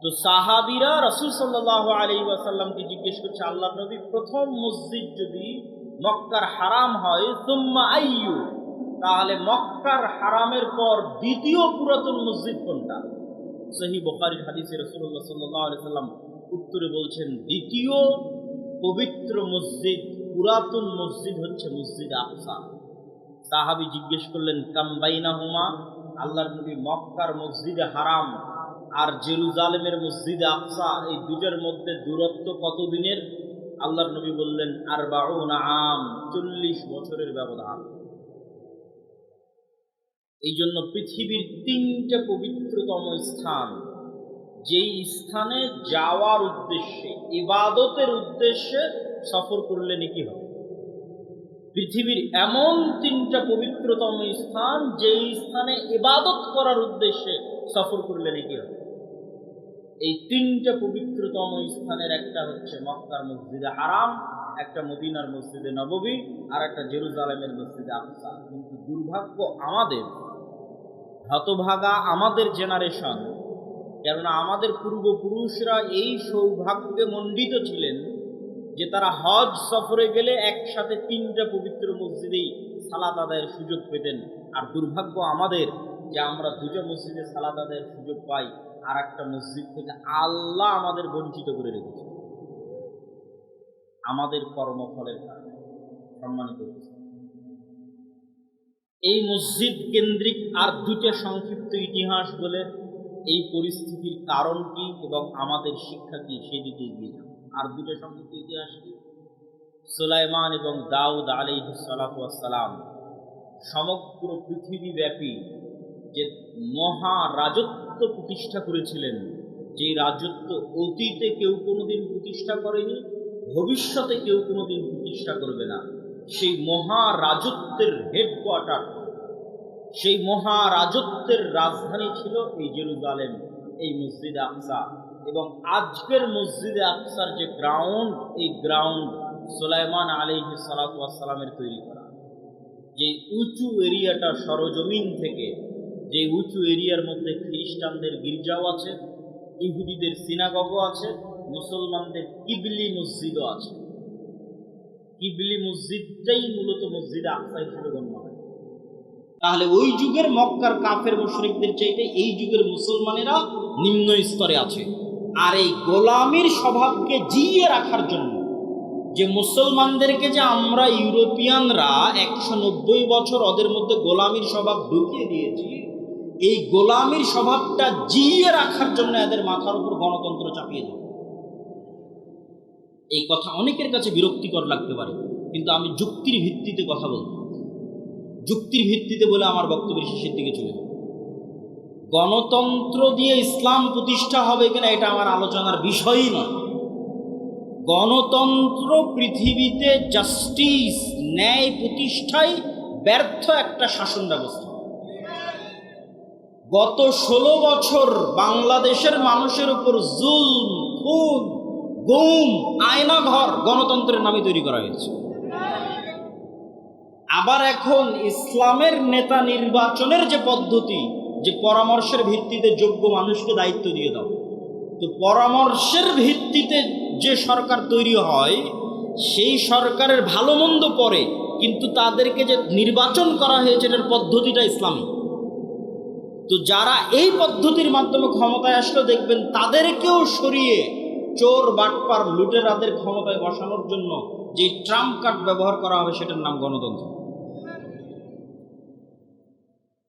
তো সাহাবীরা রাসূল সাল্লাল্লাহু আলাইহি ওয়াসাল্লামকে জিজ্ঞেস করছে, আল্লাহর নবী, প্রথম মসজিদ যদি মক্কার হারাম হয়, সুম্মা আইয়ু, তাহলে মক্কার হারামের পর দ্বিতীয় পুরাতন মসজিদ কোনটা? সহিহ বুখারীর হাদিসে রাসূলুল্লাহ সাল্লাল্লাহু আলাইহি ওয়াসাল্লাম উত্তরে বলছেন, দ্বিতীয় পবিত্র মসজিদ, পুরাতন মসজিদ হচ্ছে মসজিদ আকসা। সাহাবী জিজ্ঞেস করলেন, কাম বাইনাহুমা, আল্লাহর নবী, মক্কার মসজিদে হারাম আর জেরুজালেমের মসজিদে আকসা, এই দুটোর মধ্যে দূরত্ব কত দিনের? আল্লাহর নবী বললেন, 40 আম, 40 বছরের ব্যবধান। এই জন্য পৃথিবীর 3টে পবিত্রতম স্থান, যেই স্থানে যাওয়ার উদ্দেশ্যে, ইবাদতের উদ্দেশ্যে সফর করলে নেকি হবে। পৃথিবীর এমন 3টা পবিত্রতম স্থান, যেই স্থানে ইবাদত করার উদ্দেশ্যে সফর করলে নেকি হবে। এই 3টা পবিত্রতম স্থানের একটা হচ্ছে মক্কার মসজিদে হারাম, একটা মদিনার মসজিদে নববী, আর একটা জেরুজালেমের মসজিদে আকসা। কিন্তু দুর্ভাগ্য আমাদের, হতভাগা আমাদের জেনারেশন, কেননা আমাদের পূর্বপুরুষরা এই সৌভাগ্যে মণ্ডিত ছিলেন যে তারা হজ সফরে গেলে একসাথে 3টা পবিত্র মসজিদেই সালাত আদায়ের সুযোগ পেতেন। আর দুর্ভাগ্য আমাদের যে আমরা 2টা মসজিদে সালাত আদায়ের সুযোগ পাই, আর একটা মসজিদ থেকে আল্লাহ আমাদের বঞ্চিত করে রেখেছে আমাদের কর্মফলের কারণে। সম্মানিত, এই মসজিদ কেন্দ্রিক আর 2টা সংক্ষিপ্ত ইতিহাস বলে এই পরিস্থিতির কারণ কি এবং আমাদের শিক্ষা কি সেদিকে এগিয়ে যাবে। আর 2টা সংক্ষিপ্ত ইতিহাস কি? সুলাইমান এবং দাউদ আলাইহিস সালাতু ওয়াস সালাম সমগ্র পৃথিবীব্যাপী যে মহা রাজত্ব প্রতিষ্ঠা করেছিলেন, যে রাজত্ব অতীতে কেউ কোনোদিন প্রতিষ্ঠা করেনি, ভবিষ্যতে কেউ কোনোদিন প্রতিষ্ঠা করবে না, সেই মহা রাজত্বের হেডকোয়ার্টার, সেই মহা রাজত্বের রাজধানী ছিল এই জেরুজালেম, এই মসজিদে আকসা। এবং আজকের মসজিদে আকসার যে গ্রাউন্ড, এই গ্রাউন্ড সুলাইমান আলাইহিস সালাতু ওয়াস সালামের তৈরি করা। যে উঁচু এরিয়াটা সরজমিন থেকে, যে উঁচু এরিয়ার মধ্যে খ্রিস্টানদের গির্জাও আছে, ইহুদিদের সিনাগগও আছে, মুসলমানদের কিবলি মসজিদও আছে। কিবলি মসজিদটাই মূলত মসজিদে আকসা হিসেবে গণ্য হয়। তাহলে ওই যুগের মক্কার কাফের মুশরিকদের চাইতে এই যুগের মুসলমানেরা নিম্ন স্তরে আছে। আর এই গোলামির স্বভাবকে জিইয়ে রাখার জন্য, যে মুসলমানদেরকে যে আমরা ইউরোপিয়ানরা 190 বছর ওদের মধ্যে গোলামির স্বভাব ঢুকিয়ে দিয়েছি, এই গোলামির স্বভাবটা জিইয়ে রাখার জন্য এদের মাথার উপর গণতন্ত্র চাপিয়ে দেব। এই কথা অনেকের কাছে বিরক্তিকর লাগতে পারে, কিন্তু আমি যুক্তির ভিত্তিতে কথা বলব। যুক্তির ভিত্তিতে বলে আমার বক্তব্যের শেষের দিকে চলে যাব। গণতন্ত্র দিয়ে ইসলাম প্রতিষ্ঠা হবে কিনা এটা আমার আলোচনার বিষয়ই নয়। গণতন্ত্র পৃথিবীতে জাস্টিস, ন্যায় প্রতিষ্ঠায় ব্যর্থ একটা শাসন ব্যবস্থা। গত 16 বছর বাংলাদেশের মানুষের উপর জুলম, খুন, গুম, আয়নাঘর গণতন্ত্রের নামে তৈরি করা হয়েছে। আবার এখন ইসলামের নেতা নির্বাচনের যে পদ্ধতি, যে পরামর্শের ভিত্তিতে যোগ্য মানুষকে দায়িত্ব দিয়ে দাও, তো পরামর্শের ভিত্তিতে যে সরকার তৈরি হয় সেই সরকারের ভালো মন্দ পড়ে, কিন্তু তাদেরকে যে নির্বাচন করা হয়েছে এটার পদ্ধতিটা ইসলামী। তো যারা এই পদ্ধতির মাধ্যমে ক্ষমতায় আসলে দেখবেন তাদেরকেও সরিয়ে চোর বাটপার লুটেরাদের ক্ষমতায় বসানোর জন্য যে ট্রাম্প কার্ড ব্যবহার করা হবে সেটার নাম গণতন্ত্র।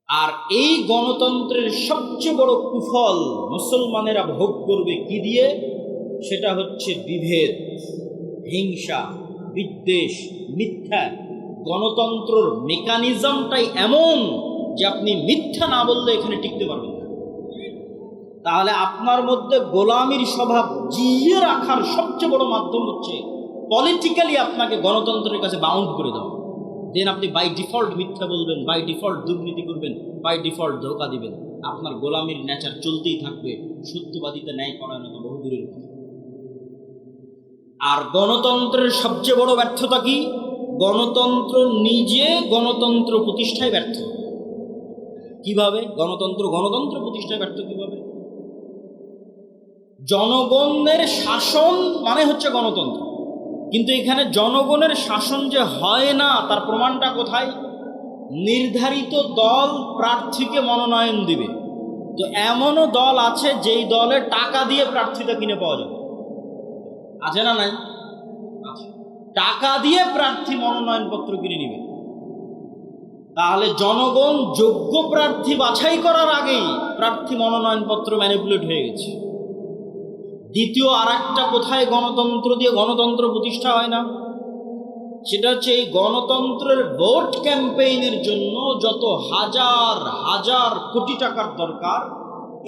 আর এই গণতন্ত্রের সবচেয়ে বড় কুফল মুসলমানেরা ভোগ করবে কি দিয়ে? সেটা হচ্ছে বিভেদ, হিংসা, বিদ্বেষ, মিথ্যা। গণতন্ত্রের মেকানিজমটাই এমন যে আপনি মিথ্যা না বললে এখানে টিকতে পারবেন না। তাহলে আপনার মধ্যে গোলামির স্বভাব জিয়ে রাখার সবচেয়ে বড় মাধ্যম হচ্ছে পলিটিক্যালি আপনাকে গণতন্ত্রের কাছে বাউন্ড করে দেওয়া। দেন আপনি বাই ডিফল্ট মিথ্যা বলবেন, বাই ডিফল্ট দুর্নীতি করবেন, বাই ডিফল্ট ধোঁকা দিবেন, আপনার গোলামির নেচার চলতেই থাকবে। সত্যবাদিতা ন্যায় পরায়ণ তো বহু দূরের কথা। আর গণতন্ত্রের সবচেয়ে বড় ব্যর্থতা কি? গণতন্ত্র নিজে গণতন্ত্র প্রতিষ্ঠায় ব্যর্থ। কিভাবে গণতন্ত্র প্রতিষ্ঠায় ব্যর্থ কিভাবে? জনগণের শাসন মানে হচ্ছে গণতন্ত্র, কিন্তু এখানে জনগণের শাসন যে হয় না তার প্রমাণটা কোথায়? নির্ধারিত দল প্রার্থীকে মনোনয়ন দিবে, তো এমনও দল আছে যেই দলে টাকা দিয়ে প্রার্থীটা কিনে পাওয়া যাবে, আছে না নাই? টাকা দিয়ে প্রার্থী মনোনয়নপত্র কিনে নিবে। তাহলে জনগণ যোগ্য প্রার্থী বাছাই করার আগেই প্রার্থী মনোনয়নপত্র ম্যানিপুলেট হয়ে গেছে। দ্বিতীয় আর একটা কোথায় গণতন্ত্র দিয়ে গণতন্ত্র প্রতিষ্ঠা হয় না, সেটা হচ্ছে এই গণতন্ত্রের ভোট ক্যাম্পেইনের জন্য যত হাজার হাজার কোটি টাকার দরকার,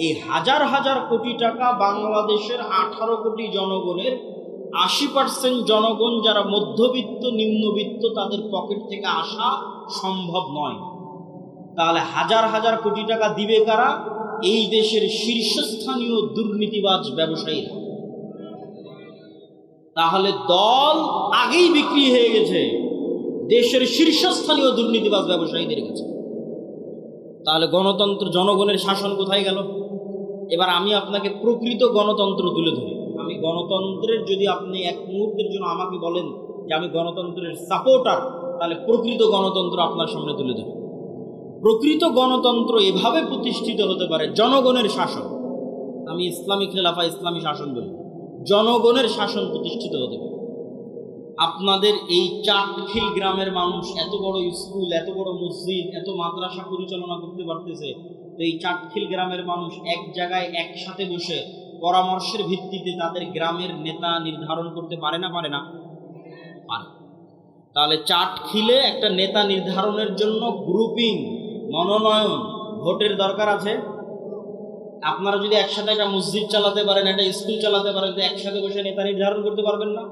এই হাজার হাজার কোটি টাকা বাংলাদেশের 18 কোটি জনগণের 80% জনগণ যারা মধ্যবিত্ত নিম্নবিত্ত তাদের পকেট থেকে আসা সম্ভব নয়। তাহলে হাজার হাজার কোটি টাকা দিবে কারা? এই দেশের শীর্ষস্থানীয় দুর্নীতিবাজ ব্যবসায়ীরা। তাহলে দল আগেই বিক্রি হয়ে গেছে দেশের শীর্ষস্থানীয় দুর্নীতিবাজ ব্যবসায়ীদের কাছে। তাহলে গণতন্ত্র, জনগণের শাসন কোথায় গেল? এবার আমি আপনাকে প্রকৃত গণতন্ত্র তুলে ধরি। আমি গণতন্ত্রের, যদি আপনি এক মুহূর্তের জন্য আমাকে বলেন যে আমি গণতন্ত্রের সাপোর্টার, তাহলে প্রকৃত গণতন্ত্র আপনার সামনে তুলে ধরি। প্রকৃত গণতন্ত্র এভাবে প্রতিষ্ঠিত হতে পারে, জনগণের শাসন। আমি ইসলামী খেলাফা, ইসলামী শাসন বলি, জনগণের শাসন প্রতিষ্ঠিত হতে পারে। আপনাদের এই চাটখিল গ্রামের মানুষ এত বড় স্কুল, এত বড় মসজিদ, এত মাদ্রাসা পরিচালনা করতে পারতেছে, তো এই চাটখিল গ্রামের মানুষ এক জায়গায় একসাথে বসে পরামর্শের ভিত্তিতে তাদের গ্রামের নেতা নির্ধারণ করতে পারে না? পারে না? পারে। তাহলে চাটখিলে একটা নেতা নির্ধারণের জন্য গ্রুপিং, মনোনয়ন, ভোটের দরকার আছে। আপনারা যদি একসাথে একটা মসজিদ চালাতে পারেন, একটা স্কুল চালাতে পারেন, তো একসাথে বসে নেতা নির্ধারণ করতে পারবেন না?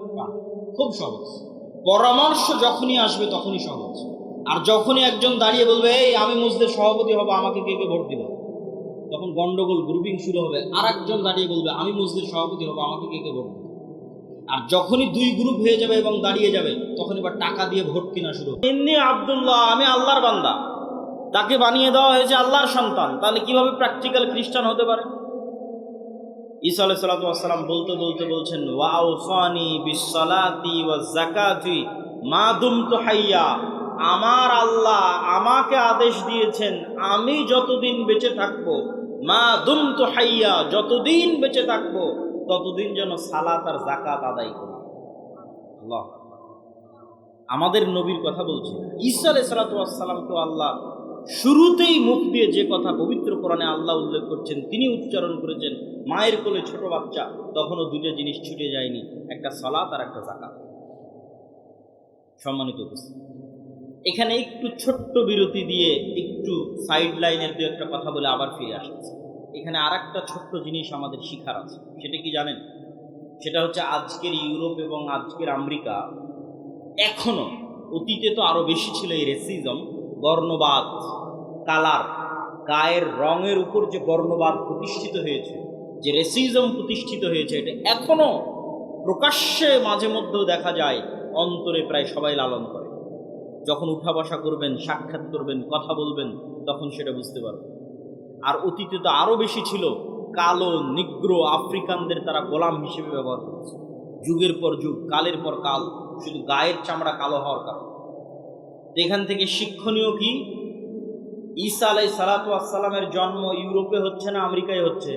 খুব সহজ। পরামর্শ যখনই আসবে তখনই সহজ। আর যখনই একজন দাঁড়িয়ে বলবে এই আমি মসজিদের সভাপতি হব, আমাকে কে কে ভোট দিবে, তখন গন্ডগোল, গ্রুপিং শুরু হবে। আর একজন দাঁড়িয়ে বলবে আমি মসজিদের সভাপতি হব, আমাকে কে কে ভোট দিবে। আর যখনই দুই গ্রুপ হয়ে যাবে এবং দাঁড়িয়ে যাবে, তখন এবার টাকা দিয়ে ভোট কিনা শুরু। ইন্নী আব্দুল্লাহ, আমি আল্লাহর বান্দা, তাকে বানিয়ে দেওয়া হয়েছে আল্লাহর সন্তান, তাহলে কিভাবে প্র্যাকটিক্যাল খ্রিস্টান হতে পারে? ঈসা আলাইহিস সালাতু ওয়াস সালাম বলতে বলতে বলছেন ওয়া আওসানি বিসসালাতি ওয়াজ যাকাতি মা দুমতু হাইয়া, আমার আল্লাহ আমাকে আদেশ দিয়েছেন আমি যতদিন বেঁচে থাকবো, মা দুমতু হাইয়া, যতদিন বেঁচে থাকবো ততদিন যেন সালাত আর যাকাত আদায় করি। আল্লাহ, আমাদের নবীর কথা বলছি। ঈসা আলাইহিস সালাতু ওয়াস সালামকে আল্লাহ শুরুতেই মুখ দিয়ে যে কথা পবিত্র কোরআনে আল্লাহ উল্লেখ করছেন, তিনি উচ্চারণ করেছেন মায়ের কোলে ছোট বাচ্চা, তখনও দুটো জিনিস ছুটে যায়নি, একটা সালাত আর একটা যাকাত। সম্মানিত উপস্থিতি, এখানে একটু ছোট্ট বিরতি দিয়ে একটু সাইড লাইনের দু একটা কথা বলে আবার ফিরে আসছে। এখানে আর একটা ছোট্ট জিনিস আমাদের শিখার আছে, সেটা কি জানেন? সেটা হচ্ছে আজকের ইউরোপ এবং আজকের আমেরিকা এখনো, অতীতে তো আরো বেশি ছিল এই রেসিজম, বর্ণবাদ, কালার, গায়ের রঙের উপর যে বর্ণবাদ প্রতিষ্ঠিত হয়েছে, যে রেসিজম প্রতিষ্ঠিত হয়েছে, এটা এখনো প্রকাশ্যে মাঝে মধ্যেও দেখা যায়, অন্তরে প্রায় সবাই লালন করে। যখন উঠা বসা করবেন, সাক্ষাৎ করবেন, কথা বলবেন, তখন সেটা বুঝতে পারবেন। আর অতীতে তো আরও বেশি ছিল, কালো, নিগ্র, আফ্রিকানদের তারা গোলাম হিসেবে ব্যবহার করেছে, যুগের পর যুগ, কালের পর কাল, শুধু গায়ের চামড়া কালো হওয়ার কারণে। এখান থেকে শিক্ষণীয় কি? ঈসা আলাইহিস সালাতু ওয়াস সালামের জন্ম ইউরোপে হচ্ছে না আমেরিকায় হচ্ছে?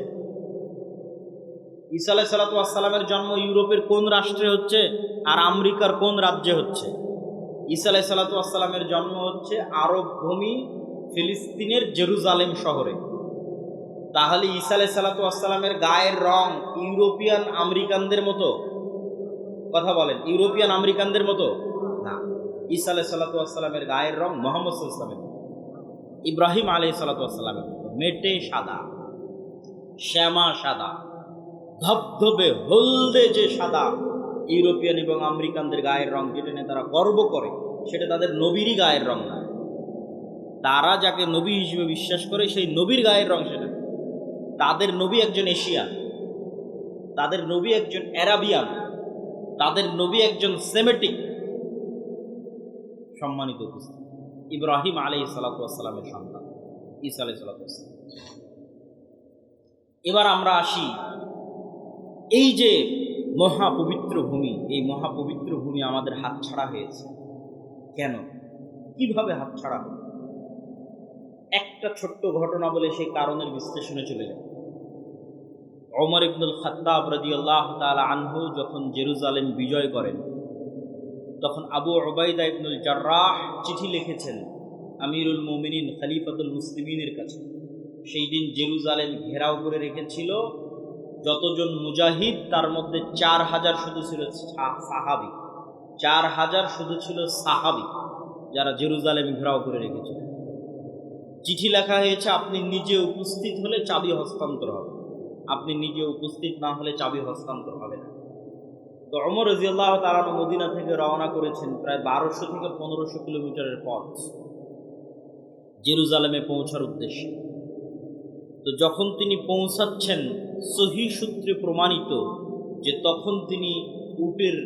ঈসা আলাইহিস সালাতু ওয়াস সালামের জন্ম ইউরোপের কোন রাষ্ট্রে হচ্ছে আর আমেরিকার কোন রাজ্যে হচ্ছে? ঈসা আলাইহিস সালাতু ওয়াস সালামের জন্ম হচ্ছে আরব ভূমি ফিলিস্তিনের জেরুজালেম শহরে। তাহলে ঈসা আলাইহিস সালাতু ওয়াস সালামের গায়ের রং ইউরোপিয়ান আমেরিকানদের মতো? কথা বলেন, ইউরোপিয়ান আমেরিকানদের মতো না। ঈসা আলাইহিস সালাতু ওয়াস সালামের গায়ের রং মুহাম্মদ সাল্লাল্লাহু আলাইহি ওয়াসাল্লামের, ইব্রাহিম আলাইহিস সালাতু ওয়াস সালামের মতো, মেটে সাদা, শ্যামা সাদা, ধবধবে হলদে যে সাদা। ইউরোপিয়ান এবং আমেরিকানদের গায়ের রং, যেটা নিয়ে তারা গর্ব করে, সেটা তাদের নবীরই গায়ের রং না। তারা যাকে নবী হিসেবে বিশ্বাস করে সেই নবীর গায়ের রং সেটা। তাদের নবী একজন এশিয়ান, তাদের নবী একজন অ্যারাবিয়ান, তাদের নবী একজন সেমেটিক। সম্মানিত উপস্থিতি, ইব্রাহিম আলাইহিস সালাতু ওয়াস সালামের সন্তান ঈসা আলাইহিস সালাতু ওয়াস সালাম। এবার আমরা আসি, এই যে মহাপবিত্র ভূমি, এই মহাপবিত্র ভূমি আমাদের হাতছাড়া হয়েছে কেন? কিভাবে হাতছাড়া হলো? একটা ছোট্ট ঘটনা বলে সেই কারণের বিশ্লেষণে চলে যাব। ওমর ইবনুল খাত্তাব রাদিয়াল্লাহু তাআলা আনহু যখন জেরুজালেম বিজয় করেন, তখন আবু উবাইদা ইবনুল জাররাহ চিঠি লিখেছেন আমিরুল মুমিনিন খলিফাতুল মুসলিমিনের কাছে। সেই দিন জেরুজালেম ঘেরাও করে রেখেছিল যতজন মুজাহিদ, তার মধ্যে 4000 শুধু ছিল সাহাবী, 4000 শুধু ছিল সাহাবী, যারা জেরুজালেম ঘেরাও করে রেখেছিল। চিঠি লেখা হয়েছে, আপনি নিজে উপস্থিত হলে চাবি হস্তান্তর হবে, আপনি নিজে উপস্থিত না হলে চাবি হস্তান্তর হবে না। তো ওমর রাদিয়াল্লাহু তাআলা মদিনা থেকে রওনা করেছেন প্রায় 1200 থেকে 1500 কিলোমিটারের পথ জেরুজালেমে পৌঁছার উদ্দেশ্যে। তো যখন তিনি পৌঁছাচ্ছেন, সহিহ সূত্রে প্রমাণিত যে তখন তিনি উটের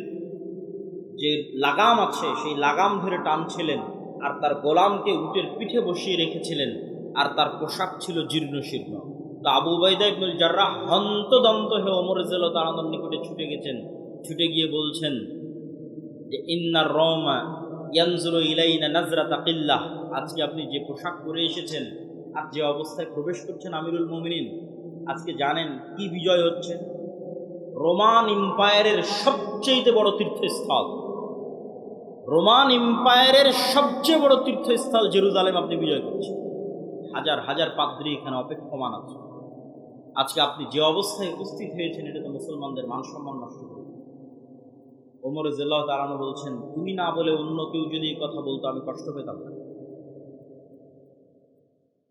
যে লাগাম আছে সেই লাগাম ধরে টানছিলেন, আর তার গোলামকে উটের পিঠে বসিয়ে রেখেছিলেন, আর তার পোশাক ছিল জীর্ণ শীর্ণ। তো আবু উবাইদা ইবনুল জাররাহ হন্তদন্ত হয়ে ওমর রাদিয়াল্লাহু তাআলার নিকটে ছুটে গেছেন। ছুটে গিয়ে বলছেন যে ইন্নার রওমা ইয়ানজুরু ইলাইনা নাজরাতা কিল্লাহ, আজকে আপনি যে পোশাক পরে এসেছেন আর যে অবস্থায় প্রবেশ করছেন আমিরুল মুমিনিন, আজকে জানেন কি বিজয় হচ্ছে? রোমান এম্পায়ারের সবচেয়ে বড় তীর্থস্থল, রোমান এম্পায়ারের সবচেয়ে বড় তীর্থস্থল জেরুজালেম আপনি বিজয় করছেন। হাজার হাজার পাদ্রী এখানে অপেক্ষমান আছে। আজকে আপনি যে অবস্থায় উপস্থিত হয়েছেন, এটা তো মুসলমানদের মান সম্মান নষ্ট করে। ওমর রাদিয়াল্লাহু তাআলা বলছেন, তুমি না বলে অন্য কেউ যদি এই কথা বলতো আমি কষ্ট পেতাম না।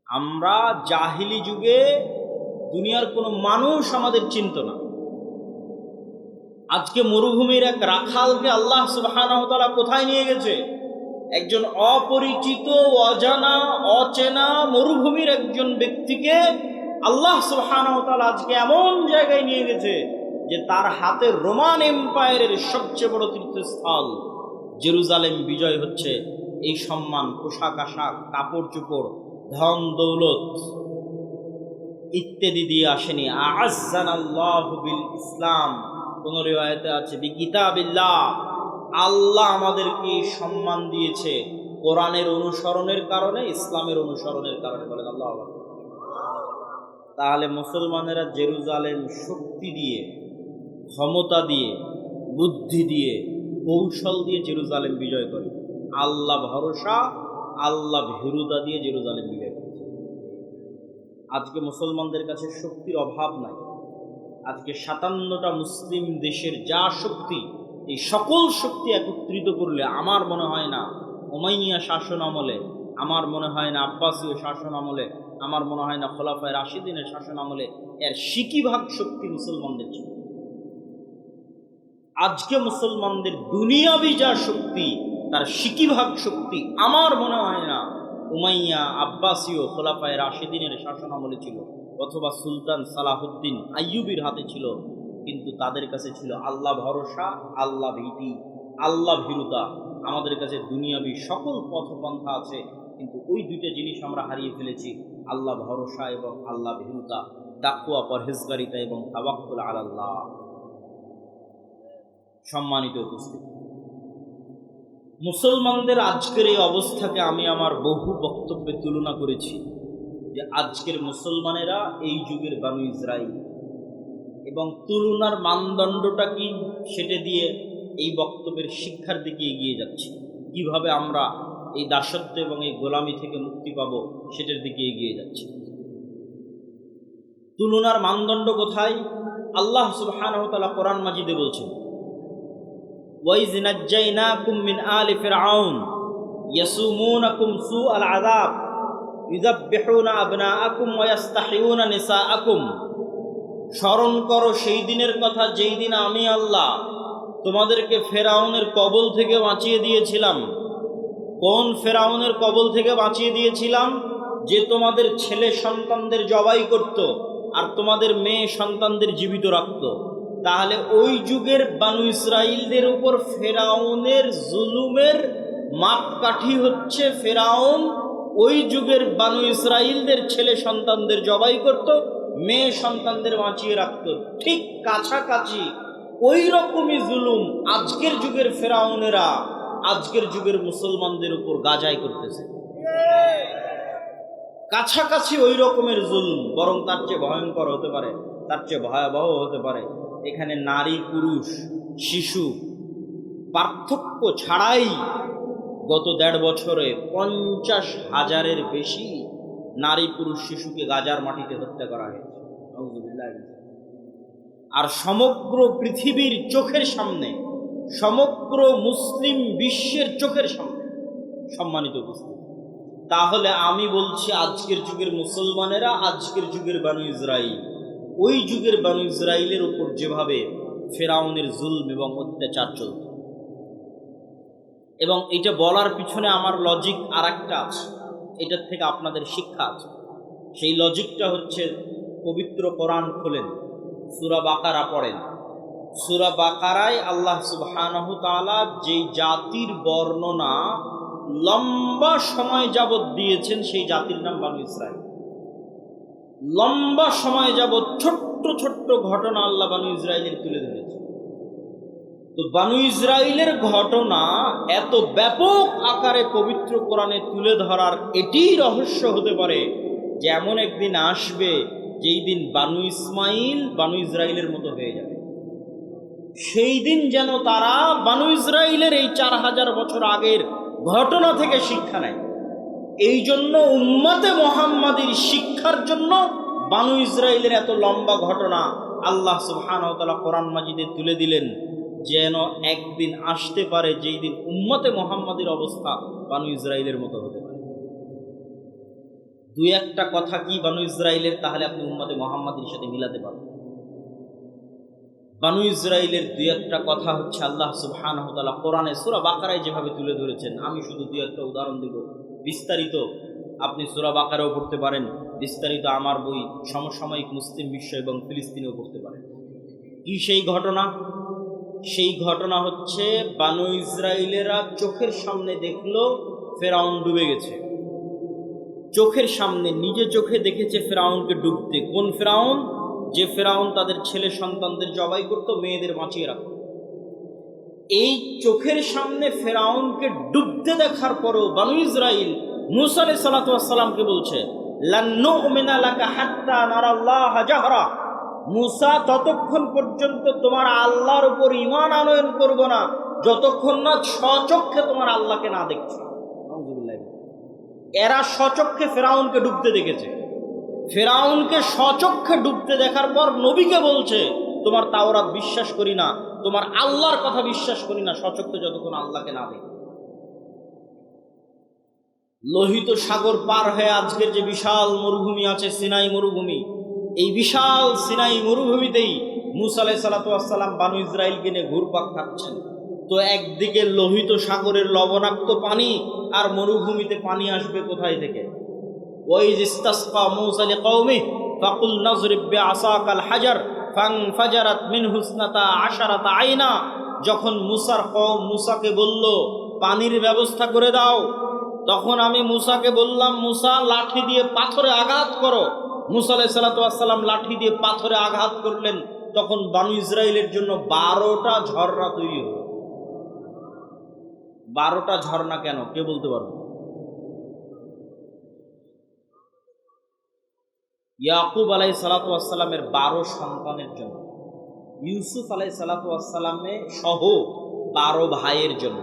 আমরা জাহিলি যুগে দুনিয়ার কোনো মানুষ আমাদের চিনত না। আজকে মরুভূমির এক রাখালকে আল্লাহ সুবহানাহু ওয়া তাআলা কোথায় নিয়ে গেছে? একজন অপরিচিত, অজানা, অচেনা মরুভূমির একজন ব্যক্তিকে আল্লাহ সুবহানাহু ওয়া তাআলা আজকে এমন জায়গায় নিয়ে গেছে যে তার হাতে রোমান এম্পায়ারের সবচেয়ে বড় তীর্থস্থল জেরুজালেম বিজয় হচ্ছে। এই সম্মান, পোশাক আশাক, কাপড় চোপড়, ধন দৌলত ইত্যাদি দিয়ে আসেনি। আ'আজ্জানাল্লাহু বিল ইসলাম, কোন রিওয়ায়াতে আছে বিকিতাবিল্লাহ, আল্লাহ আমাদেরকে সম্মান দিয়েছে কোরআনের অনুসরণের কারণে, ইসলামের অনুসরণের কারণে। বলেন আল্লাহু আকবার। তাহলে মুসলমানেরা জেরুজালেম শক্তি দিয়ে, ক্ষমতা দিয়ে, বুদ্ধি দিয়ে, কৌশল দিয়ে জেরুজালেম বিজয় করে। আল্লাহ ভরসা, আল্লাহ ভীরুতা দিয়ে জেরুজালেম বিজয় করেছে। আজকে মুসলমানদের কাছে শক্তির অভাব নাই। আজকে 57টা মুসলিম দেশের যা শক্তি, এই সকল শক্তি একত্রিত করলে আমার মনে হয় না উমাইয়া শাসন আমলে, আমার মনে হয় না আব্বাসীয় শাসন আমলে, আমার মনে হয় না খোলাফায়ে রাশিদিনের শাসন আমলে এর সিকিভাগ শক্তি মুসলমানদের ছিল। আজকে মুসলমানদের দুনিয়াবি যা শক্তি, তার সিকিভাগ শক্তি আমার মনে হয় না উমাইয়া, আব্বাসীয়, খোলাফায়ে রাশিদিনের শাসন আমলে ছিল, অথবা সুলতান সালাহুদ্দিন আইয়ুবীর হাতে ছিল। কিন্তু তাদের কাছে ছিল আল্লাহ ভরসা, আল্লাহ ভীতি, আল্লাহ ভীরুতা। আমাদের কাছে দুনিয়াবি সকল পথপন্থা আছে, কিন্তু ওই দুইটা জিনিস আমরা হারিয়ে ফেলেছি, আল্লাহ ভরসা এবং আল্লাহ ভীরুতা, তাকওয়া পরহেজগারিতা এবং তাওয়াক্কুল আলাল্লাহ। সম্মানিত উপস্থিতি, মুসলমানদের আজকের এই অবস্থাকে আমি আমার বহু বক্তব্যে তুলনা করেছি যে আজকের মুসলমানেরা এই যুগের বানু ইসরাইল, এবং তুলনার মানদণ্ডটা কি সেটা দিয়ে এই বক্তব্যের শিক্ষার দিকে এগিয়ে যাচ্ছে। কিভাবে আমরা এই দাসত্ব এবং এই গোলামি থেকে মুক্তি পাব সেটার দিকে এগিয়ে যাচ্ছে। তুলনার মানদণ্ড কোথায়? আল্লাহ সুবহানাহু ওয়া তাআলা কোরআন মাজিদে বলছেন, ওয়াইজ নাজ্জাইনাকুম মিন আলি ফিরআউন ইয়াসুমুনাকুম সুআল আযাব ইউযাববিহুনা আবনাআকুম ওয়া ইস্তাহিয়ুনা নিসাআকুম। স্মরণ করো সেই দিনের কথা যেই দিন আমি আল্লাহ তোমাদেরকে ফেরাউনের কবল থেকে বাঁচিয়ে দিয়েছিলাম। কোন ফেরাউনের কবল থেকে বাঁচিয়ে দিয়েছিলাম? যে তোমাদের ছেলে সন্তানদের জবাই করত আর তোমাদের মেয়ে সন্তানদের জীবিত রাখত। তাহলে ওই যুগের বানু ইসরাইলদের উপর ফেরাউনের জুলুমের মাপকাঠি হচ্ছে ফেরাউন ওই যুগের বানু ইসরাইলদের ছেলে সন্তানদের জবাই করত, মেয়ে সন্তানদের বাঁচিয়ে রাখত। ঠিক কাছাকাছি ওই রকমই জুলুম আজকের যুগের ফেরাউনেরা আজকের যুগের মুসলমানদের উপর গাজাই করতেছে। কাছাকাছি ওই রকমের জুলুম, বরং তার চেয়ে ভয়ঙ্কর হতে পারে, তার চেয়ে ভয়াবহ হতে পারে। এখানে নারী পুরুষ শিশু পার্থক্য ছাড়াই গত ১.৫ বছরে ৫০,০০০-এর বেশি নারী পুরুষ শিশুকে গাজার মাটিতে হত্যা করা হয়েছে। আর সমগ্র পৃথিবীর চোখের সামনে, সমগ্র মুসলিম বিশ্বের চোখের সামনে। সম্মানিত উপস্থিতি, তাহলে আমি বলছি আজকের যুগের মুসলমানেরা আজকের যুগের বানু ইসরাইল, ওই যুগের বানু ইসরাইলের উপর যেভাবে ফেরাউনের জুলম এবং অত্যাচার চলত, এবং এটা বলার পিছনে আমার লজিক আর একটা আছে, এটার থেকে আপনাদের শিক্ষা আছে। সেই লজিকটা হচ্ছে, পবিত্র কোরআন খোলেন, সূরা বাকারা পড়েন। সূরা বাকারায় আল্লাহ সুবহানাহু তাআলা যেই জাতির বর্ণনা লম্বা সময় যাবৎ দিয়েছেন সেই জাতির নাম বানু ইসরাইল। লম্বা সময় যাবৎ ছোট্ট ছোট্ট ঘটনা আল্লাহ বানু ইসরাইলের তুলে ধরেছে। তো বানু ইসরাইলের ঘটনা এত ব্যাপক আকারে পবিত্র কোরআনে তুলে ধরার এটিই রহস্য হতে পারে যে এমন একদিন আসবে যেই দিন বানু ইসমাইল বানু ইসরাইলের মতো হয়ে যাবে। সেই দিন যেন তারা বানু ইসরাইলের এই ৪,০০০ বছর আগের ঘটনা থেকে শিক্ষা নেয়। এই জন্য উম্মতে মুহাম্মাদীর শিক্ষার জন্য বানু ইসরাইলের এত লম্বা ঘটনা আল্লাহ সুবহানাহু ওয়া তাআলা কোরআন মাজিদে তুলে দিলেন, যেন একদিন আসতে পারে যেই দিন উম্মতে মুহাম্মাদীর অবস্থা বানু ইসরাইলের মতো হতে পারে। দুই একটা কথা কি বানু ইসরাইলের, তাহলে আপনি উম্মতে মুহাম্মাদীর সাথে মিলাতে পারবেন। বানু ইসরাইলের দুই একটা কথা হচ্ছে আল্লাহ সুবহানাহু ওয়া তাআলা কোরআনে সূরা বাকারায় যেভাবে তুলে ধরেছেন। আমি শুধু দুই একটা উদাহরণ দেব। বিস্তারিত আপনি সূরা বাকারাও পড়তে পারেন, বিস্তারিত আমার বই সমসাময়িক মুসলিম বিশ্ব এবং ফিলিস্তিনেও পড়তে পারেন। কি সেই ঘটনা? সেই ঘটনা হচ্ছে বানু ইসরাইলেরা চোখের সামনে দেখলো ফেরাউন ডুবে গেছে। চোখের সামনে নিজে চোখে দেখেছে ফেরাউনকে ডুবতে। কোন ফেরাউন? যে ফেরাউন তাদের ছেলে সন্তানদের জবাই করত, মেয়েদের বাঁচিয়ে রাখত। এই চোখের সামনে ফেরাউনকে ডুবতে দেখার পরেও বানু ইসরাইল মূসা আলাইহিস সালাতু ওয়াস সালামকে বলছে, লান নুমিনা লাকা হাত্তা নারাল্লাহা জাহরা। মূসা, ততক্ষণ পর্যন্ত তোমার আল্লাহর উপর ঈমান আনয়ন করব না যতক্ষণ না স্বচক্ষে তোমার আল্লাহকে না দেখছো। নাউযুবিল্লাহ। এরা স্বচক্ষে ফেরাউনকে ডুবতে দেখেছে। ফেরাউনকে স্বচক্ষে ডুবতে দেখার পর নবীকে বলছে, তোমার তাওরাত বিশ্বাস করি না, তোমার আল্লাহর কথা বিশ্বাস করি না স্বচক্ষে যতক্ষণ আল্লাহকে না দেখি। লোহিত সাগর পার হয়ে আজকের যে বিশাল মরুভূমি আছে, সিনাই মরুভূমি, এই বিশাল সিনাই মরুভূমিতেই মূসা আলাইহিস সালাতু ওয়াস সালাম বানু ইসরাইলকে নিয়ে ঘুরপাক খাচ্ছেন। তো একদিকে লোহিত সাগরের লবণাক্ত পানি, আর মরুভূমিতে পানি আসবে কোথায় থেকে? ওয়াইজ ইসতাসকা মূসা লিকওমিহি ফাকুল নাযরিব বিআসাকাল হাজার ফানফাজারাত মিনহু ইসনাতা আশারাতা আইনা যখন মুসার কওম মুসাকে বলল পানির ব্যবস্থা করে দাও, তখন আমি মুসাকে বললাম, মুসা লাঠি দিয়ে পাথরে আঘাত করো। মুসা আলাইহিস সালাতু ওয়াস সালাম লাঠি দিয়ে পাথরে আঘাত করলেন। তখন বনী ইসরাইলের জন্য 12টা ঝর্ণা তৈরি হলো। 12টা ঝর্ণা কেন, কে বলতে পারবে? ইয়াকুব আলাইহিস সালাতু ওয়াস সালামের 12 সন্তানের জন্য, ইউসুফ আলাইহিস সালাতু ওয়াস সালামের সহ 12 ভাইয়ের জন্য।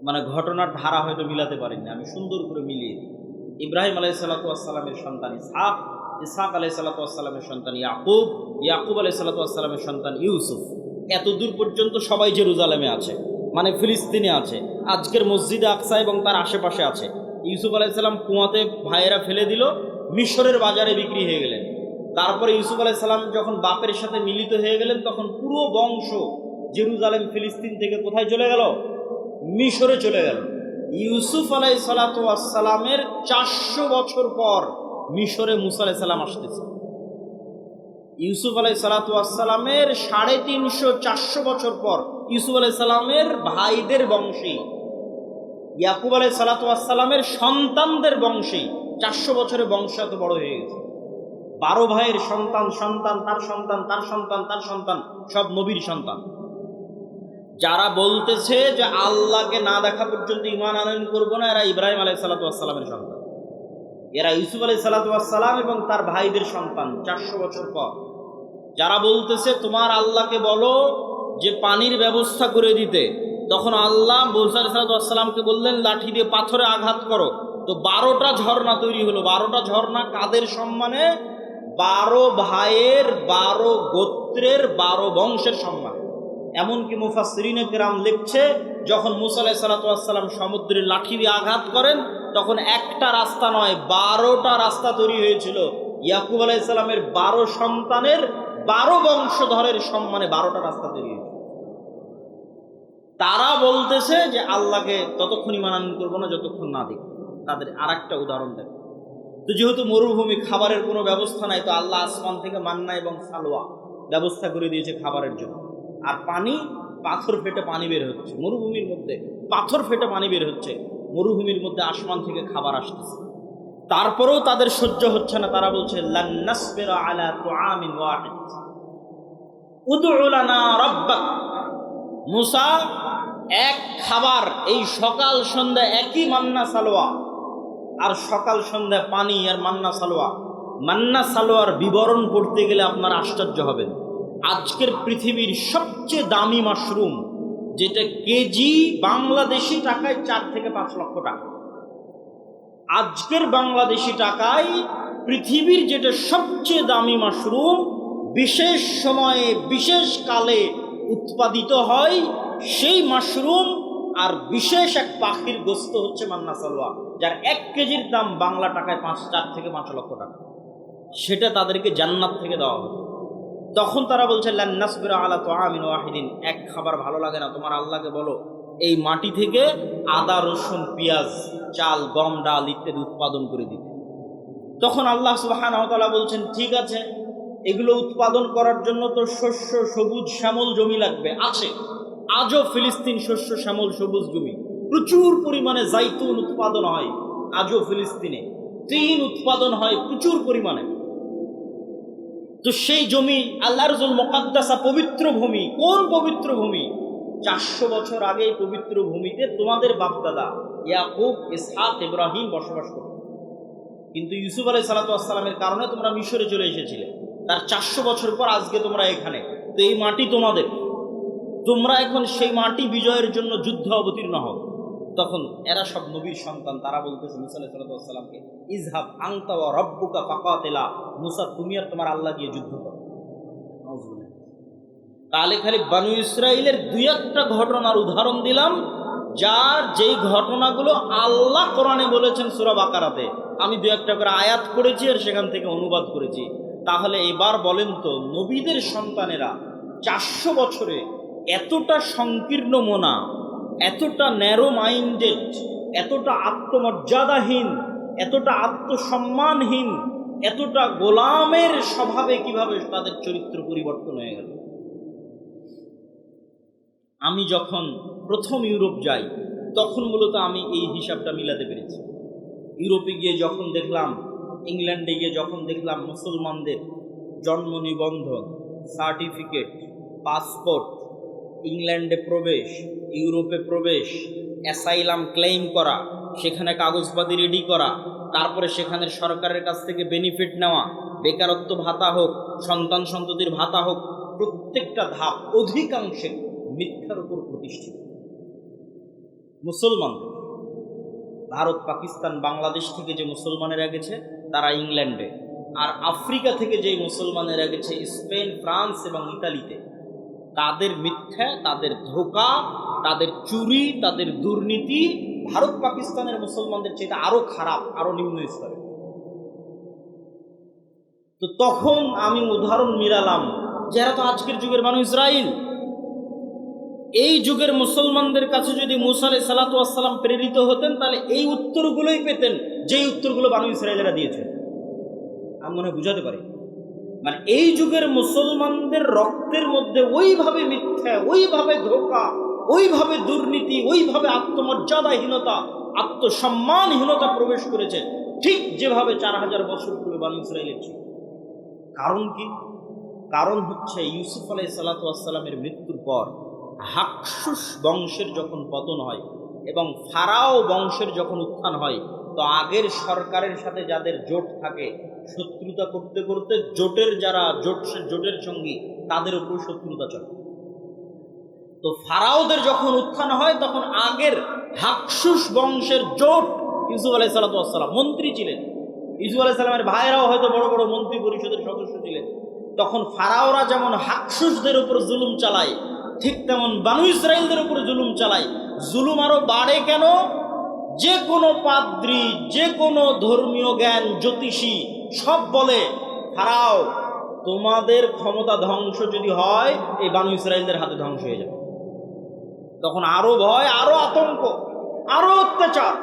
মানে ঘটনার ধারা হয়তো মিলাতে পারেননি, আমি সুন্দর করে মিলিয়ে দিই। ইব্রাহিম আলাইহিস সালাতু ওয়াস সালামের সন্তান ইসহাক, ইসহাক আলাইহিস সালাতু ওয়াস সালামের সন্তান ইয়াকুব, ইয়াকুব আলাইহিস সালাতু ওয়াস সালামের সন্তান ইউসুফ। এত দূর পর্যন্ত সবাই জেরুজালেমে আছে, মানে ফিলিস্তিনে আছে, আজকের মসজিদে আকসা এবং তার আশেপাশে আছে। ইউসুফ আলাইহিস সালাম কুয়াতে ভাইয়েরা ফেলে দিল, মিশরের বাজারে বিক্রি হয়ে গেলেন। তারপরে ইউসুফ আলাইহিস সালাম যখন বাপের সাথে মিলিত হয়ে গেলেন, তখন পুরো বংশ জেরুজালেম ফিলিস্তিন থেকে কোথায় চলে গেল? মিশরে চলে গেল। ইউসুফ আলাইহিস সালাতু ওয়াস সালামের 400 বছর পর মিশরে মুসা আলাইহিস সালাম আসতেছে। ইউসুফ আলাইহিস সালাতু ওয়াস সালামের 350-400 বছর পর ইউসুফ আলাইহিস সালামের ভাইদের বংশী, ইয়াকুব আলাইহিস সালাতু ওয়াস সালামের সন্তানদের বংশী 400 বছরের বংশ এত বড় হয়ে গেছে। 12 ভাইয়ের সন্তান, সন্তান তার সন্তান, তার সন্তান, তার সন্তান, সব নবীর সন্তান। যারা বলতেছে যে আল্লাহকে না দেখা পর্যন্ত ঈমান আনয়ন করবো না, এরা ইব্রাহিম আলাইহিস সালাতু ওয়াস সালামের সন্তান, এরা ইউসুফ আলাইহিস সালাতু ওয়াস সালাম এবং তার ভাইদের সন্তান 400 বছর পর। যারা বলতেছে তোমার আল্লাহকে বলো যে পানির ব্যবস্থা করে দিতে, তখন আল্লাহ মুসা আলাইহিস সালাতু ওয়াস সালামকে বললেন লাঠি দিয়ে পাথরে আঘাত করো, তো 12টা ঝর্ণা তৈরি হলো। 12টা ঝর্ণা কাদের সম্মানে? 12 ভাইয়ের, 12 গোত্রের, 12 বংশের সম্মানে। এমনকি মুফাসসিরিনে কেরাম লিখছে, যখন মুসা আলাইহিস সালাতু ওয়াস সালাম সমুদ্রের লাঠি দিয়ে আঘাত করেন, তখন একটা রাস্তা নয় 12টা রাস্তা তৈরি হয়েছিল। ইয়াকুব আলাইহিস সালামের 12 সন্তানের 12 বংশধরের সম্মানে 12টা রাস্তা তৈরি হয়েছে। তারা বলতেছে যে আল্লাহকে ততক্ষণ ঈমান আনয়ন করবো না যতক্ষণ না দেখি। তাদের আর একটা উদাহরণ দেখ, তো যেহেতু মরুভূমি, খাবারের কোনো ব্যবস্থা নাই, তো আল্লাহ আসমান থেকে মান্না এবং সালোয়া ব্যবস্থা করে দিয়েছে খাবারের জন্য। আর পানি, পাথর ফেটে পানি বের হচ্ছে মরুভূমির মধ্যে, পাথর ফেটে পানি বের হচ্ছে মরুভূমির মধ্যে, আসমান থেকে খাবার আসতেছে। তারপরেও তাদের সহ্য হচ্ছে না, তারা বলছে লান নাসবিরা আলা তুআমিন ওয়াহিদ উদউ লানা রাব্বাক। মুসা, এক খাবার, এই সকাল সন্ধ্যা একই মান্না সালোয়া, আর সকাল সন্ধ্যা পানি আর মান্না সালোয়া। মান্না সালোয়ার বিবরণ পড়তে গেলে আপনার আশ্চর্য হবেন। আজকের পৃথিবীর সবচেয়ে দামি মাশরুম, যেটা কেজি বাংলাদেশি টাকায় 4 থেকে 5 লক্ষ টাকা, আজকের বাংলাদেশি টাকায় পৃথিবীর যেটা সবচেয়ে দামি মাশরুম, বিশেষ সময়ে বিশেষ কালে উৎপাদিত হয়, সেই মাশরুম আর বিশেষ এক পাখির গোস্ত হচ্ছে মান্না সালোয়া, যার 1 কেজির দাম বাংলা টাকায় 4 থেকে 5 লক্ষ টাকা। সেটা তাদেরকে জান্নাত থেকে দেওয়া হতো। তখন তারা বলছে লান নাসবিরা আলা তুআমিন ওয়াহিদিন, এক খাবার ভালো লাগে না, তোমার আল্লাহকে বলো এই মাটি থেকে আদা, রসুন, পেঁয়াজ, চাল, গম, ডাল ইত্যাদি উৎপাদন করে দিতে। তখন আল্লাহ সুবহানাহু ওয়া তাআলা বলছেন ঠিক আছে, এগুলো উৎপাদন করার জন্য তো শস্য, সবুজ শ্যামল জমি লাগবে, আছে আজও ফিলিস্তিন শস্য শ্যামল সবুজ জমি, প্রচুর পরিমাণে জাইতুন উৎপাদন হয় আজও ফিলিস্তিনে, তিন উৎপাদন হয় প্রচুর পরিমাণে। তো সেই জমি আল্লাহর মুকাদ্দাসা, পবিত্র ভূমি। কোন পবিত্র ভূমি? 400 বছর আগে এই পবিত্র ভূমিতে তোমাদের বাপদাদা ইয়াকুব, ইসহাক, ইব্রাহিম বসবাস করত। কিন্তু ইউসুফ আলাইহিস সালাতু ওয়াস সালামের কারণে তোমরা মিশরে চলে এসেছিলে, তার 400 বছর পর আজকে তোমরা এখানে। তো এই মাটি তোমাদের, তোমরা এখন সেই মাটি বিজয়ের জন্য যুদ্ধে অবতীর্ণ হও। তখন এরা সব নবীর সন্তান, তারা বলতেছে মুসা আলাইহিস সালাতু ওয়াস সালামকে, ইযহাব আনতা ওয়া রাব্বুকা ফাকাতিলা, মুসা তুমি আর তোমার আল্লাহ গিয়ে যুদ্ধ করো। তাহলে খালি বনী ইসরাইলের 2-1টা ঘটনার উদাহরণ দিলাম, যার যেই ঘটনাগুলো আল্লাহ কোরআনে বলেছেন সূরা বাকারাতে। আমি 2-1টা করে আয়াত পড়েছি আর সেখান থেকে অনুবাদ করেছি। তাহলে এবার বলেন তো, নবীদের সন্তানেরা 400 বছরে এতটা সংকীর্ণ মনা, এতটা ন্যারো মাইন্ডেড, এতটা আত্মমর্যাদাহীন, এতটা আত্মসম্মানহীন, এতটা গোলামের স্বভাবে কিভাবে তাদের চরিত্র পরিবর্তন হয়ে গেল? আমি যখন প্রথম ইউরোপ যাই তখন মূলত আমি এই হিসাবটা মিলাতে পেরেছি। ইউরোপে গিয়ে যখন দেখলাম, ইংল্যান্ডে গিয়ে যখন দেখলাম মুসলমানদের জন্ম নিবন্ধন, সার্টিফিকেট, পাসপোর্ট, ইংল্যান্ডে প্রবেশ, ইউরোপে প্রবেশ, অ্যাসাইলাম ক্লেইম করা, সেখানে কাগজপাতি রেডি করা, তারপরে সেখানে সরকারের কাছ থেকে বেনিফিট নেওয়া, বেকারত্ব ভাতা হোক, সন্তান সন্ততির ভাতা হোক, প্রত্যেকটা ধাপ অধিকাংশে মিথ্যার উপর প্রতিষ্ঠিত। মুসলমানদের ভারত, পাকিস্তান, বাংলাদেশ থেকে যে মুসলমানেরা গেছে তারা ইংল্যান্ডে, আর আফ্রিকা থেকে যে মুসলমানেরা গেছে স্পেন, ফ্রান্স এবং ইতালিতে, তাদের মিথ্যা, তাদের ধোঁকা, তাদের চুরি, তাদের দুর্নীতি ভারত পাকিস্তানের মুসলমানদের চেয়ে আরো খারাপ, আরো নিম্ন স্তরে। তো তখন আমি উদাহরণ মিলালাম, যারা তো আজকের যুগের মানুষ ইসরাইল, এই যুগের মুসলমানদের কাছে যদি মুসা আলাইহিস সালাতু ওয়াস সালাম প্রেরিত হতেন তাহলে এই উত্তরগুলোই পেতেন যেই উত্তরগুলো বানু ইসরাইলেরা দিয়েছে। আমি মনে বুঝাতে পারি, মানে এই যুগের মুসলমানদের রক্তের মধ্যে ওইভাবে মিথ্যা, ওইভাবে ধোঁকা, ওইভাবে দুর্নীতি, ওইভাবে আত্মমর্যাদাহীনতা, আত্মসম্মানহীনতা প্রবেশ করেছে, ঠিক যেভাবে 4000 বছর পূর্বে বানু ইসরাইলের ছিল। কারণ কি? কারণ হচ্ছে ইউসুফ আলাইহিস সালাতু ওয়াস সালামের মৃত্যুর পর হাকসুস বংশের যখন পতন হয় এবং ফারাও বংশের যখন উত্থান হয়, তো আগের সরকারের সাথে যাদের জোট থাকে, শত্রুতা করতে করতে জোটের যারা জোটের সঙ্গী তাদের উপর শত্রুতা চলে। তো ফারাওদের যখন উত্থান হয় তখন আগের হাকসুস বংশের জোট, ইউসুফ আলাইহিস সালাতু ওয়াস সালাম মন্ত্রী ছিলেন, ইউসুফ আলাইহিস সালামের ভাইরাও হয়তো বড় বড় মন্ত্রী পরিষদের সদস্য ছিলেন। তখন ফারাওরা যেমন হাকসুসদের উপর জুলুম চালায়, ঠিক তেমন বানু ইসরাইলদের উপর জুলুম চালায়। জুলুম আরো বাড়ে কেন? যে কোনো পাদ্রী, যে কোনো ধর্মীয় জ্ঞান, জ্যোতিষী সব বলে, ফারাও তোমাদের ক্ষমতা ধ্বংস যদি হয় এই বানু ইসরাইলদের হাতে ধ্বংস হয়ে যাবে। তখন আরো ভয়, আরো আতঙ্ক, আরো অত্যাচার।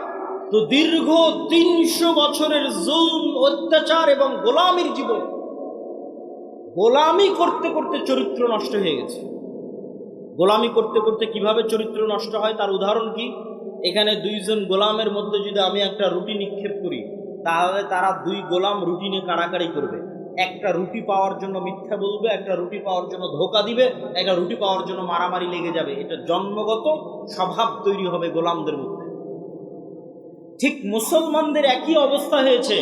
তো দীর্ঘ 300 বছরের জুলম, অত্যাচার এবং গোলামির জীবন, গোলামি করতে করতে চরিত্র নষ্ট হয়ে গেছে। গোলামি করতে করতে কিভাবে চরিত্র নষ্ট হয় তার উদাহরণ কি? এখানে 2 জন গোলামের মধ্যে যদি আমি একটা রুটি নিক্ষেপ করি, তাহলে তারা 2 গোলাম রুটি নিয়ে কাড়াকাড়ি করবে। একটা রুটি পাওয়ার জন্য মিথ্যা বলবে, একটা রুটি পাওয়ার জন্য ধোঁকা দিবে, একটা রুটি পাওয়ার জন্য মারামারি লেগে যাবে। এটা জন্মগত স্বভাব তৈরি হবে গোলামদের মধ্যে। ঠিক মুসলমানদের একই অবস্থা হয়েছে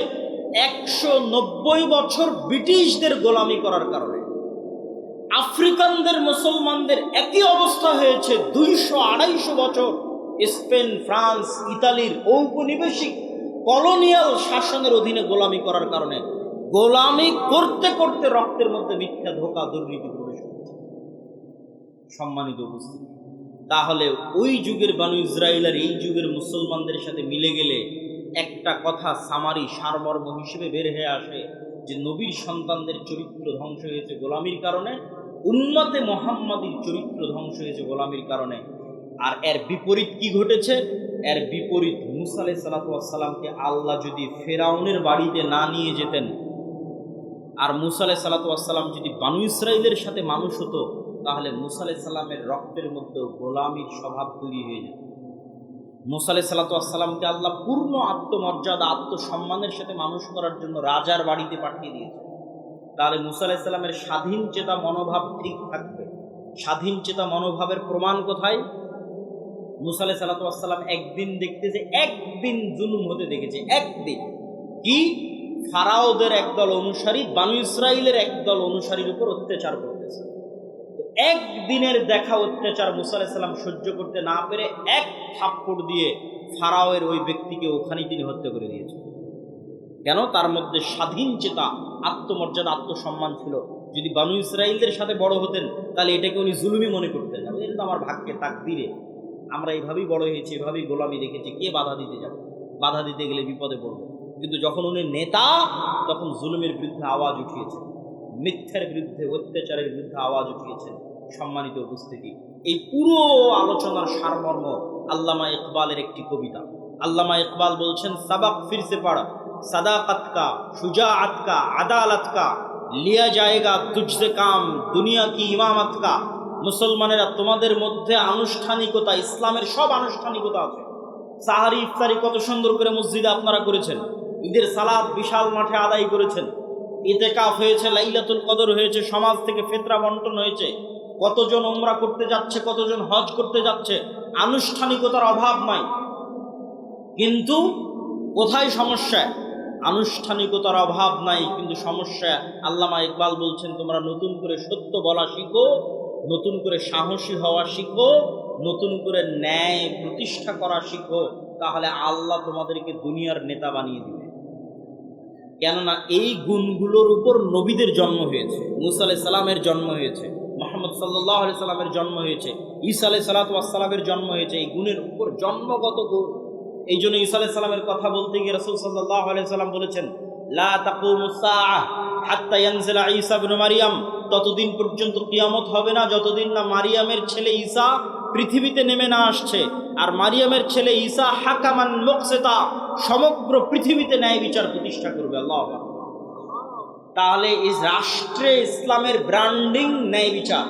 190 বছর ব্রিটিশদের গোলামি করার কারণে। আফ্রিকানদের মুসলমানদের একই অবস্থা হয়েছে 200-250 বছর স্পেন, ফ্রান্স, ইতালির ঔপনিবেশিক কলোনিয়াল শাসনের অধীনে গোলামি করার কারণে। গোলামি করতে করতে রক্তের মধ্যে মিথ্যা, ধোঁকা, দুর্নীতি প্রবেশ করেছে। সম্মানিত উপস্থিতি, তাহলে ওই যুগের বানু ইসরাইল আর এই যুগের মুসলমানদের সাথে মিলে গেলে একটা কথা সামারি সারমর্ম হিসেবে বের হয়ে আসে যে নবীর সন্তানদের চরিত্র ধ্বংস হয়েছে গোলামির কারণে, উম্মতে মুহাম্মাদীর চরিত্র ধ্বংস হয়েছে গোলামির কারণে। আর এর বিপরীত কি ঘটেছে? এর বিপরীত, মুসা আলাইহিস সালাতু ওয়াস সালামকে আল্লাহ যদি ফেরাউনের বাড়িতে না নিয়ে যেতেন, আর মুসা আলাইহিস সালাতু ওয়াস সালাম যদি বানু ইসরাইলের সাথে মানুষ হতো, তাহলে মুসা আলাইহিস সালামের রক্তের মধ্যে গোলামির স্বভাব তৈরি হয়ে যেত। মুসা আলাইহিস সালাতু ওয়াস সালামকে আল্লাহ পূর্ণ আত্মমর্যাদা, আত্মসম্মানের সাথে মানুষ করার জন্য রাজার বাড়িতে পাঠিয়ে দিয়েছে। তাহলে মুসা আলাইহিস সালামের স্বাধীন চেতা মনোভাব ঠিক থাকবে। স্বাধীন চেতা মনোভাবের প্রমাণ কোথায়? মুসা আলাইহিস সালাতু ওয়াস সালাম একদিন দেখতেছে, একদিন জুলুম হতে দেখেছে। একদিন কি? ফারাওদের একদল অনুসারী বানু ইসরাইলের একদল অনুসারীর উপর অত্যাচার করতেছে। একদিনের দেখা অত্যাচার মুসা আলাইহিস সালাম সহ্য করতে না পেরে এক থাপ্পড় দিয়ে ফারাওয়ের ওই ব্যক্তিকে ওখানেই তিনি হত্যা করে দিয়েছেন। কেন? তার মধ্যে স্বাধীন চেতা, আত্মমর্যাদা, আত্মসম্মান ছিল। যদি বানু ইসরাইলদের সাথে বড় হতেন তাহলে এটাকে উনি জুলুমি মনে করতেন না। এটা তো আমার ভাগ্যে, তাকদীরে, আমরা এইভাবেই বড় হয়েছি, এভাবেই গোলামি দেখেছি, কে বাধা দিতে যাবে? বাধা দিতে গেলে বিপদে পড়ব। কিন্তু যখন উনি নেতা, তখন জুলুমের বিরুদ্ধে আওয়াজ উঠিয়েছেন, মিথ্যার বিরুদ্ধে, অত্যাচারের বিরুদ্ধে আওয়াজ উঠিয়েছেন। সম্মানিত উপস্থিতি, এই পুরো আলোচনার সারমর্ম আল্লামা ইকবালের একটি কবিতা। আল্লামা ইকবাল বলছেন, সাবাক ফিরসে পড়া, सदाकत का, शुजाअत का, अदालत का, लिया जाएगा तुझसे काम, दुनिया की इमामत का, মুসলমানেরা তোমাদের মধ্যে আনুষ্ঠানিকতা, ইসলামের সব আনুষ্ঠানিকতা আছে। সাহারি ইফতারি কত সুন্দর করে মসজিদে আপনারা করেছেন, ঈদের সালাত বিশাল মাঠে আদায় করেছেন, ইতেকাফ হয়েছে, লাইলাতুল কদর হয়েছে, সমাজ থেকে ফিতরা বন্টন হয়েছে, কতজন উমরা করতে যাচ্ছে, কতজন হজ করতে যাচ্ছে, আনুষ্ঠানিকতার অভাব নাই। কিন্তু কোথায় সমস্যা? আনুষ্ঠানিকতার অভাব নাই, কিন্তু সমস্যা। আল্লামা ইকবাল বলছেন, তোমরা নতুন করে সত্য বলা শিখো, নতুন করে সাহসী হওয়া শিখো, নতুন করে ন্যায় প্রতিষ্ঠা করা শিখো, তাহলে আল্লাহ তোমাদেরকে দুনিয়ার নেতা বানিয়ে দিবে। কেননা এই গুণগুলোর উপর নবীদের জন্ম হয়েছে, মুসা আলাইহিস সালামের জন্ম হয়েছে, মুহাম্মদ সাল্লাল্লাহু আলাইহি সাল্লামের জন্ম হয়েছে, ঈসা আলাইহিস সালামের জন্ম হয়েছে। এই গুণের উপর জন্মগত গুণ। এই জন্য ঈসা আলাইহিস সালামের কথা বলতে গিয়ে রাসূল সাল্লাল্লাহু আলাইহি সাল্লাম বলেছেন, লা তাকুমুস সাআহ হাত্তা ইয়ানজিলা ঈসা ইবনে মারইয়াম, ততদিন পর্যন্ত কিয়ামত হবে না যতদিন না মারিয়ামের ছেলে ঈসা পৃথিবীতে নেমে না আসছে। আর মারিয়ামের ছেলে ঈসা হাকামান মুকসিতা, সমগ্র পৃথিবীতে ন্যায় বিচার প্রতিষ্ঠা করবে। আল্লাহু আকবার। তাহলে এই রাষ্ট্রে ইসলামের ব্র্যান্ডিং ন্যায় বিচার,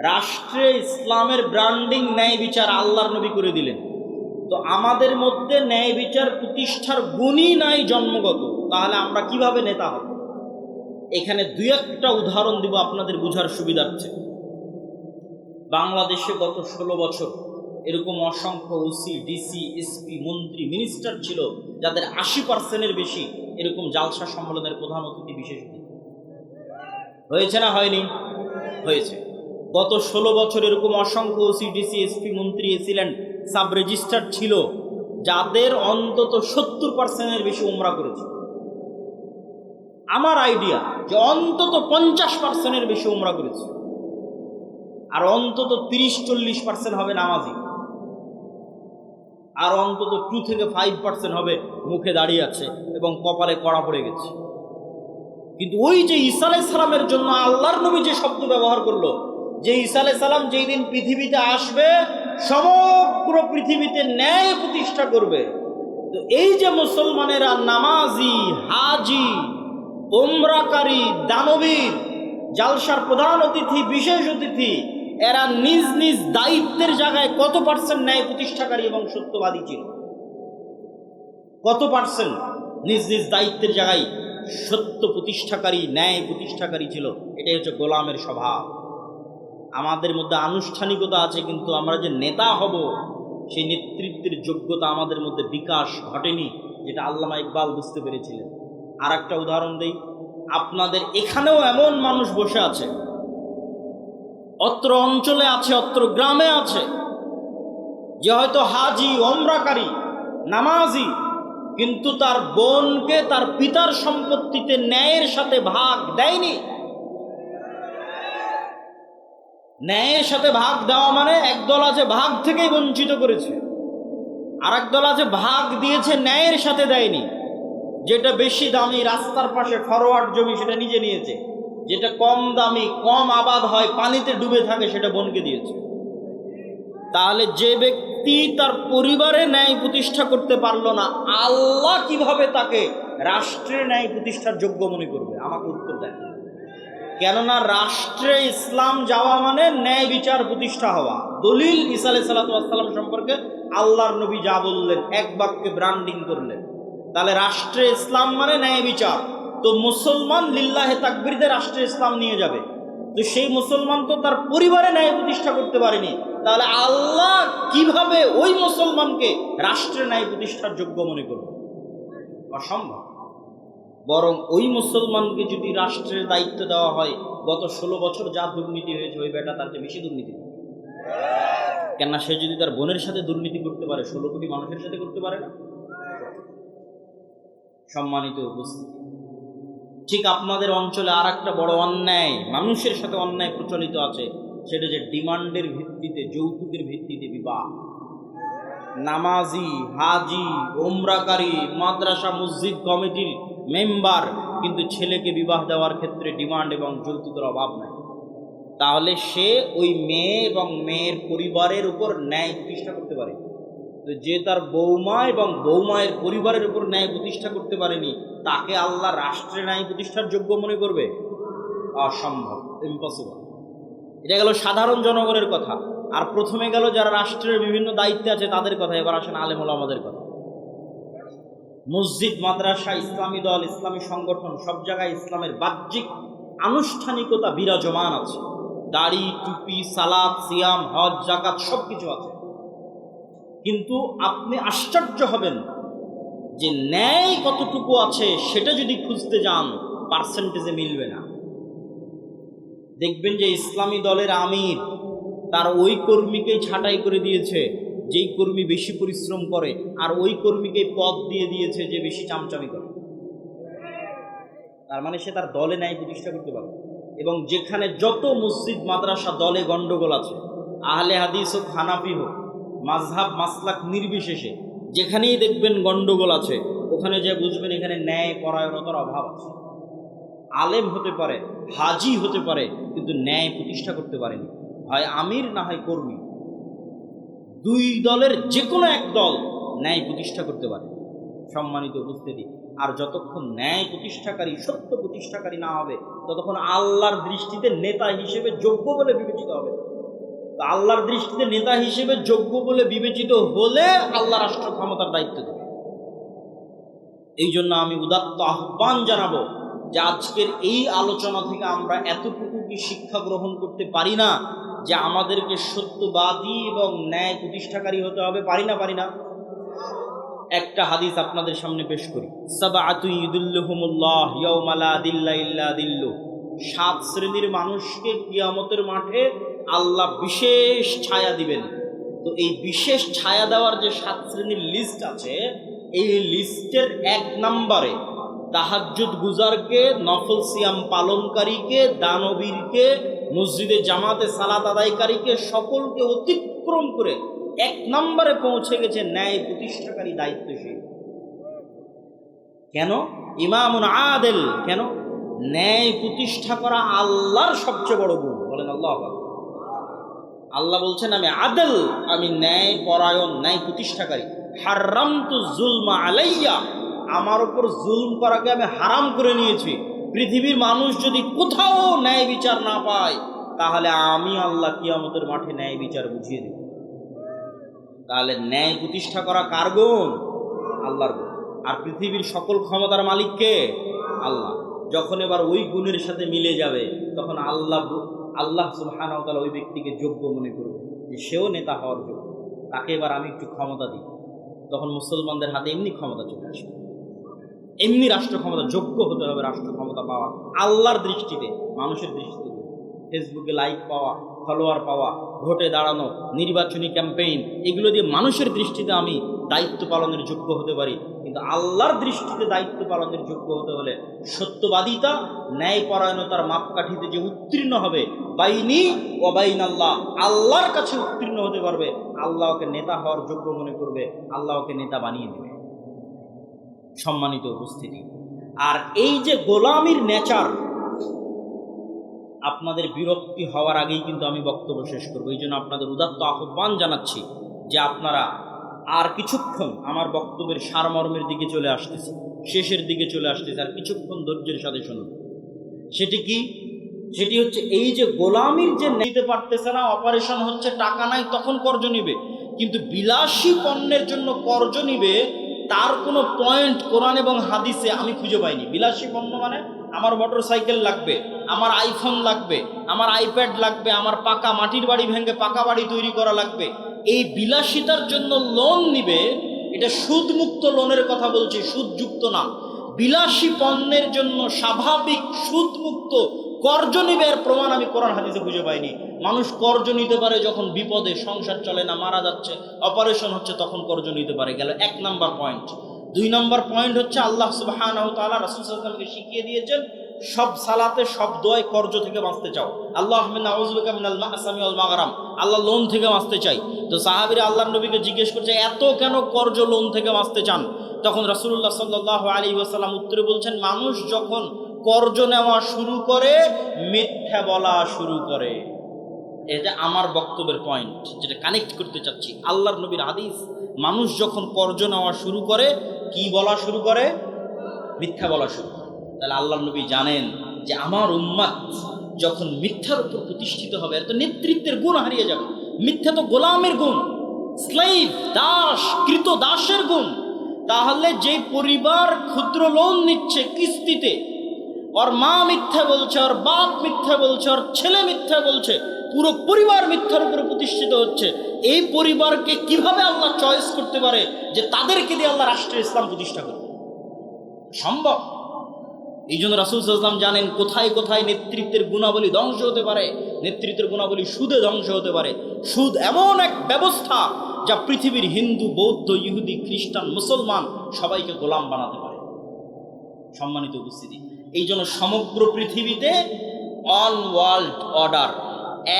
রাষ্ট্রে ইসলামের ব্র্যান্ডিং ন্যায় বিচার আল্লাহর নবী করে দিলেন। তো আমাদের মধ্যে ন্যায় বিচার প্রতিষ্ঠার গুণই নাই জন্মগত, তাহলে আমরা কিভাবে নেতা হব? এখানে দুই একটা উদাহরণ দিব আপনাদের বোঝার সুবিধার্থে। বাংলাদেশে গত 16 বছর এরকম অসংখ্য ওসি, ডিসি, এসপি, মন্ত্রী, মিনিস্টার ছিল যাদের 80%-এর বেশি এরকম জালসা সম্মেলনের প্রধান অতিথি, বিশেষ অতিথি হয়েছে না হয়নি? হয়েছে। গত 16 বছর এরকম অসংখ্য ওসি, ডিসি, এসপি, মন্ত্রী, এসিল্যান্ড, সাব রেজিস্ট্রার ছিল যাদের অন্তত 70%-এর বেশি উমরা করেছে। আমার আইডিয়া যে অন্তত 50%-এর বেশি উমরা করেছে, আর অন্তত 30-40% হবে নামাজি, আর অন্তত 2 থেকে 5% হবে মুখে দাঁড়িয়ে আছে এবং কপালে কড়া পড়ে গেছে। কিন্তু ওই যে ঈসা আলাইহিস সালামের জন্য আল্লাহর নবী যে শব্দ ব্যবহার করলো, যে ঈসা আলাইহিস সালাম যেই দিন পৃথিবীতে আসবে সমগ্র পৃথিবীতে ন্যায় প্রতিষ্ঠা করবে। তো এই যে মুসলমানেরা নামাজি, হাজি, উমরাকারী, দানবীর, জালসার প্রধান অতিথি, বিশেষ অতিথি, এরা নিজ নিজ দায়িত্বের জায়গায় কত পার্সেন্ট ন্যায় প্রতিষ্ঠাকারী এবং সত্যবাদী ছিল? কত পার্সেন্ট নিজ নিজ দায়িত্বের জায়গায় সত্য প্রতিষ্ঠাকারী, ন্যায় প্রতিষ্ঠাকারী ছিল? এটাই হচ্ছে গোলামের স্বভাব। আমাদের মধ্যে আনুষ্ঠানিকতা আছে, কিন্তু আমরা যে নেতা হব সেই নেতৃত্বের যোগ্যতা আমাদের মধ্যে বিকাশ ঘটেনি, যেটা আল্লামা ইকবাল বুঝতে পেরেছিলেন। আর একটা উদাহরণ দেই, আপনাদের এখানেও এমন মানুষ বসে আছে, অত্র অঞ্চলে আছে, অত্র গ্রামে আছে, যে হয়তো হাজি, ওমরাকারী, নামাজি, কিন্তু তার বোনকে তার পিতার সম্পত্তিতে ন্যায়ের সাথে ভাগ দেয়নি। ন্যায়ের সাথে ভাগ দেওয়া মানে একদল আছে ভাগ থেকেই বঞ্চিত করেছে, আর একদল আছে ভাগ দিয়েছে ন্যায়ের সাথে দেয়নি। যেটা বেশি দামি রাস্তার পাশে ফরওয়ার্ড জমি সেটা নিজে নিয়েছে, যেটা কম দামি, কম আবাদ হয়, পানিতে ডুবে থাকে, সেটা বোনকে দিয়েছে। তাহলে যে ব্যক্তি তার পরিবারে ন্যায় প্রতিষ্ঠা করতে পারলো না, আল্লাহ কিভাবে তাকে রাষ্ট্রে ন্যায় প্রতিষ্ঠার যোগ্য মনে করবে? আমাকে উত্তর দেন। কেননা রাষ্ট্রে ইসলাম যাওয়া মানে ন্যায় বিচার প্রতিষ্ঠা হওয়া। দলিল ঈসা আলাইহিস সালাম সম্পর্কে আল্লাহর নবী যা বললেন, এক বাক্যে ব্র্যান্ডিং করলেন। তাহলে রাষ্ট্রে ইসলাম মানে ন্যায় বিচার। তো মুসলমান লিল্লাহে তাকবীর দিয়ে রাষ্ট্রে ইসলাম নিয়ে যাবে, তো সেই মুসলমান তো তার পরিবারে ন্যায় প্রতিষ্ঠা করতে পারেনি, তাহলে আল্লাহ কিভাবে ওই মুসলমানকে রাষ্ট্রে ন্যায় প্রতিষ্ঠার যোগ্য মনে করবে? অসম্ভব। বরং ওই মুসলমানকে যদি রাষ্ট্রের দায়িত্ব দেওয়া হয়, গত 16 বছর যা দুর্নীতি হয়েছে, ওই বেটা তার চেয়ে বেশি দুর্নীতি। কেননা সে যদি তার বোনের সাথে দুর্নীতি করতে পারে, 16 কোটি মানুষের সাথে করতে পারে না? সম্মানিত উপস্থিতি, ঠিক আপনাদের অঞ্চলে আর একটা বড় অন্যায়, মানুষের সাথে অন্যায় প্রচলিত আছে, সেটা যে ডিমান্ডের ভিত্তিতে, যৌতুকের ভিত্তিতে বিবাহ। নামাজি, হাজি, ওমরাকারী, মাদ্রাসা মসজিদ কমিটির মেম্বার, কিন্তু ছেলেকে বিবাহ দেওয়ার ক্ষেত্রে ডিমান্ড এবং যৌতুকের অভাব নাই। তাহলে সে ওই মেয়ে এবং মেয়ের পরিবারের উপর ন্যায় প্রতিষ্ঠা করতে পারে। তো যে তার বৌমা এবং বৌমায়ের পরিবারের উপর ন্যায় প্রতিষ্ঠা করতে পারেনি, তাকে আল্লাহ রাষ্ট্রে ন্যায় প্রতিষ্ঠার যোগ্য মনে করবে? অসম্ভব, ইম্পসিবল। এটা গেল সাধারণ জনগণের কথা। আর প্রথমে গেল যারা রাষ্ট্রের বিভিন্ন দায়িত্বে আছে তাদের কথা। এবার আসেন আলেম ওলামাদের কথা। মসজিদ, মাদ্রাসা, ইসলামী দল, ইসলামী সংগঠন, সব জায়গায় ইসলামের বাহ্যিক আনুষ্ঠানিকতা বিরাজমান আছে। দাড়ি, টুপি, সালাত, সিয়াম, হজ, যাকাত সব কিছু আছে। কিন্তু আপনি আশ্চর্য হবেন যে ন্যায় কতটুকু আছে সেটা যদি খুঁজতে যান পার্সেন্টেজে মিলবে না। দেখবেন যে ইসলামী দলের আমির তার ওই কর্মীকেই ছাঁটাই করে দিয়েছে যেই কর্মী বেশি পরিশ্রম করে, আর ওই কর্মীকে পদ দিয়ে দিয়েছে যে বেশি চামচামি করে। তার মানে সে তার দলে ন্যায় প্রতিষ্ঠা করতে পারে। এবং যেখানে যত মসজিদ, মাদ্রাসা, দলে গন্ডগোল আছে, আহলে হাদিস হোক, হানাফি হোক, মাযহাব মাসলাক নির্বিশেষে যেখানেই দেখবেন গন্ডগোল আছে, ওখানে যে বুঝবেন এখানে ন্যায় পরায়ণতার অভাব আছে। আলেম হতে পারে, হাজি হতে পারে, কিন্তু ন্যায় প্রতিষ্ঠা করতে পারেনি। হয় আমির না হয় কর্মী, দুই দলের যে কোনো এক দল ন্যায় প্রতিষ্ঠা করতে পারে। সম্মানিত উপস্থিতি, আর যতক্ষণ ন্যায় প্রতিষ্ঠাকারী, সত্য প্রতিষ্ঠাকারী না হবে, ততক্ষণ আল্লাহর দৃষ্টিতে নেতা হিসেবে যোগ্য বলে বিবেচিত হবে। আল্লাহর দৃষ্টিতে নেতা হিসেবে যোগ্য বলে বিবেচিত হলে আল্লাহ রাষ্ট্র ক্ষমতার দায়িত্ব দেবে। এই জন্য আমি উদাত্ত আহ্বান জানাবো যে আজকের এই আলোচনা থেকে আমরা এতটুকু কি শিক্ষা গ্রহণ করতে পারি না যে আমাদেরকে সত্যবাদী এবং ন্যায় প্রতিষ্ঠাকারী হতে হবে? পারি না? একটা হাদিস আপনাদের সামনে পেশ করি। সাবআতু ইউদিল্লুহুমুল্লাহ ইয়াওমা লা দিল্লা ইল্লা দিল্লু। 7 শ্রেণীর মানুষকে কিয়ামতের মাঠে আল্লাহ বিশেষ ছায়া দিবেন। তো এই বিশেষ ছায়া দেওয়ার যে 7 শ্রেণীর লিস্ট আছে, এই লিস্টের 1 নম্বরে তাহাজ্জুদ গুজারকে, নফল সিয়াম পালনকারীকে, দানবীরকে, মসজিদে জামাতে সালাত আদায়কারীকে, সকলকে অতিক্রম করে 1 নম্বরে পৌঁছে গেছে ন্যায় প্রতিষ্ঠাকারী দায়িত্বশীল। কেন? ইমামুন আদেল। কেন? ন্যায় প্রতিষ্ঠা করা আল্লাহর সবচেয়ে বড় গুণ। বলেন আল্লাহু আকবার। আল্লাহ বলছেন আমি আদেল, আমি ন্যায় পরায়ণ, ন্যায় প্রতিষ্ঠাকারী। হারামতু যুলমা আলাইয়া, আমার উপর জুলম করাকে আমি হারাম করে নিয়েছি। পৃথিবীর মানুষ যদি কোথাও ন্যায় বিচার না পায়, তাহলে আমি আল্লাহ কিয়ামতের মাঠে ন্যায় বিচার বুঝিয়ে দেব। তাহলে ন্যায় প্রতিষ্ঠা করা কার গুণ? আল্লাহর গুণ। আর পৃথিবীর সকল ক্ষমতার মালিক কে? আল্লাহ। যখন এবার ওই গুণের সাথে মিলে যাবে, তখন আল্লাহ সুবহানাহু ওয়া তাআলা ওই ব্যক্তিকে যোগ্য মনে করবে যে সেও নেতা হওয়ার যোগ্য, তাকে এবার আমি একটু ক্ষমতা দিই। তখন মুসলমানদের হাতে এমনি ক্ষমতা চলে আসবে, এমনি রাষ্ট্র ক্ষমতা। যোগ্য হতে হবে রাষ্ট্র ক্ষমতা পাওয়া আল্লাহর দৃষ্টিতে, মানুষের দৃষ্টিতে। ফেসবুকে লাইক পাওয়া, ফলোয়ার পাওয়া, ভোটে দাঁড়ানো, নির্বাচনী ক্যাম্পেইন, এগুলো দিয়ে মানুষের দৃষ্টিতে আমি দায়িত্ব পালনের যোগ্য হতে পারি। কিন্তু আল্লাহর দৃষ্টিতে দায়িত্ব পালনের যোগ্য হতে হলে সত্যবাদিতা, ন্যায়পরায়ণতার মাপকাঠিতে যে উত্তীর্ণ হবে, বাইনি ও বাইন আল্লাহ, আল্লাহর কাছে উত্তীর্ণ হতে পারবে, আল্লাহ ওকে নেতা হওয়ার যোগ্য মনে করবে, আল্লাহ ওকে নেতা বানিয়ে দেবে। সম্মানিত উপস্থিতি, আর এই যে গোলামির নেচার, আপনাদের বিরক্তি হওয়ার আগেই কিন্তু আমি বক্তব্য শেষ করবো। এই জন্য আপনাদের উদাত্ত আহ্বান জানাচ্ছি যে আপনারা আর কিছুক্ষণ, আমার বক্তব্যের সারমর্মের দিকে চলে আসতেছে, শেষের দিকে চলে আসতেছে, আর কিছুক্ষণ ধৈর্যের সাথে শুনুন। সেটি কি? সেটি হচ্ছে এই যে গোলামির যে নিতে পারতেছে না, অপারেশন হচ্ছে, টাকা নাই, তখন কর্জ নিবে। কিন্তু বিলাসী পণ্যের জন্য কর্জ নিবে, তার কোনো পয়েন্ট কোরআন এবং হাদিসে আমি খুঁজে পাইনি। বিলাসী পণ্য মানে আমার মোটর সাইকেল লাগবে, আমার আইফোন লাগবে, আমার আইপ্যাড লাগবে, আমার পাকা মাটির বাড়ি ভেঙে পাকা বাড়ি তৈরি করা লাগবে, এই বিলাসিতার জন্য লোন নিবে। এটা সুদমুক্ত লোনের কথা বলছি, সুদযুক্ত না। বিলাসী পণ্যের জন্য স্বাভাবিক সুদমুক্ত কর্জ নিবে, এর প্রমাণ আমি কোরআন হাদিসে খুঁজে পাইনি। মানুষ কর্জ নিতে পারে যখন বিপদে, সংসার চলে না, মারা যাচ্ছে, অপারেশন হচ্ছে, তখন কর্জ নিতে পারে। গেল 1 নম্বর পয়েন্ট। 2 নম্বর পয়েন্ট হচ্ছে আল্লাহ সুবহানাহু ওয়া তাআলা রাসূল সাল্লাল্লাহু আলাইহি ওয়াসাল্লামকে শিখিয়ে দিয়েছেন সব সালাতে, সব দোয়ায় কর্জ থেকে বাঁচতে চাও। আল্লাহুম্মা নাউযু বিকা মিনাল মা'সামি ওয়াল মাগরাম, আল্লাহ লোন থেকে বাঁচতে চাই। তো সাহাবীরা আল্লাহর নবীকে জিজ্ঞেস করছে, এত কেন কর্জ, লোন থেকে বাঁচতে চান? তখন রাসূলুল্লাহ সাল্লাল্লাহু আলাইহি ওয়াসাল্লাম উত্তরে বলছেন, মানুষ যখন কর্জ নেওয়া শুরু করে, মিথ্যা বলা শুরু করে। এটা আমার বক্তব্যের পয়েন্ট, যেটা কানেক্ট করতে চাচ্ছি। আল্লাহর নবীর হাদিস, মানুষ যখন কর্জ নেওয়া শুরু করে, কি বলা শুরু করে? মিথ্যা বলা শুরু করে। তাহলে আল্লাহর নবী জানেন যে আমার উম্মত যখন মিথ্যার উপর প্রতিষ্ঠিত হবে, এর তো নেতৃত্বের গুণ হারিয়ে যাবে। মিথ্যা তো গোলামের গুণ, স্লেভ, দাস, কৃত দাসের গুণ। তাহলে যে পরিবার ক্ষুদ্র লোন নিচ্ছে কিস্তিতে, ওর মা মিথ্যা বলছে, ওর বাপ মিথ্যা বলছে, ওর ছেলে মিথ্যা বলছে, পুরো পরিবার মিথ্যার উপরে প্রতিষ্ঠিত হচ্ছে, এই পরিবারকে কিভাবে আল্লাহ চয়েস করতে পারে যে তাদেরকে দিয়ে আল্লাহ রাষ্ট্রের ইসলাম প্রতিষ্ঠা করবে? সম্ভব? এই জন্য রাসূল সাল্লাল্লাহু আলাইহি ওয়াসাল্লাম জানেন কোথায় কোথায় নেতৃত্বের গুণাবলী ধ্বংস হতে পারে। নেতৃত্বের গুণাবলী সুদে ধ্বংস হতে পারে। সুদ এমন এক ব্যবস্থা যা পৃথিবীর হিন্দু, বৌদ্ধ, ইহুদি, খ্রিস্টান, মুসলমান সবাইকে গোলাম বানাতে পারে। সম্মানিত উপস্থিতি, এই জন্য সমগ্র পৃথিবীতে অন ওয়ার্ল্ড অর্ডার,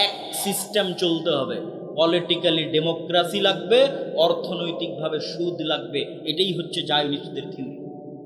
এক সিস্টেম চলতে হবে। পলিটিক্যালি ডেমোক্রেসি লাগবে, অর্থনৈতিকভাবে সুদ লাগবে। এটাই হচ্ছে জায়োনিস্টদের থিওরি।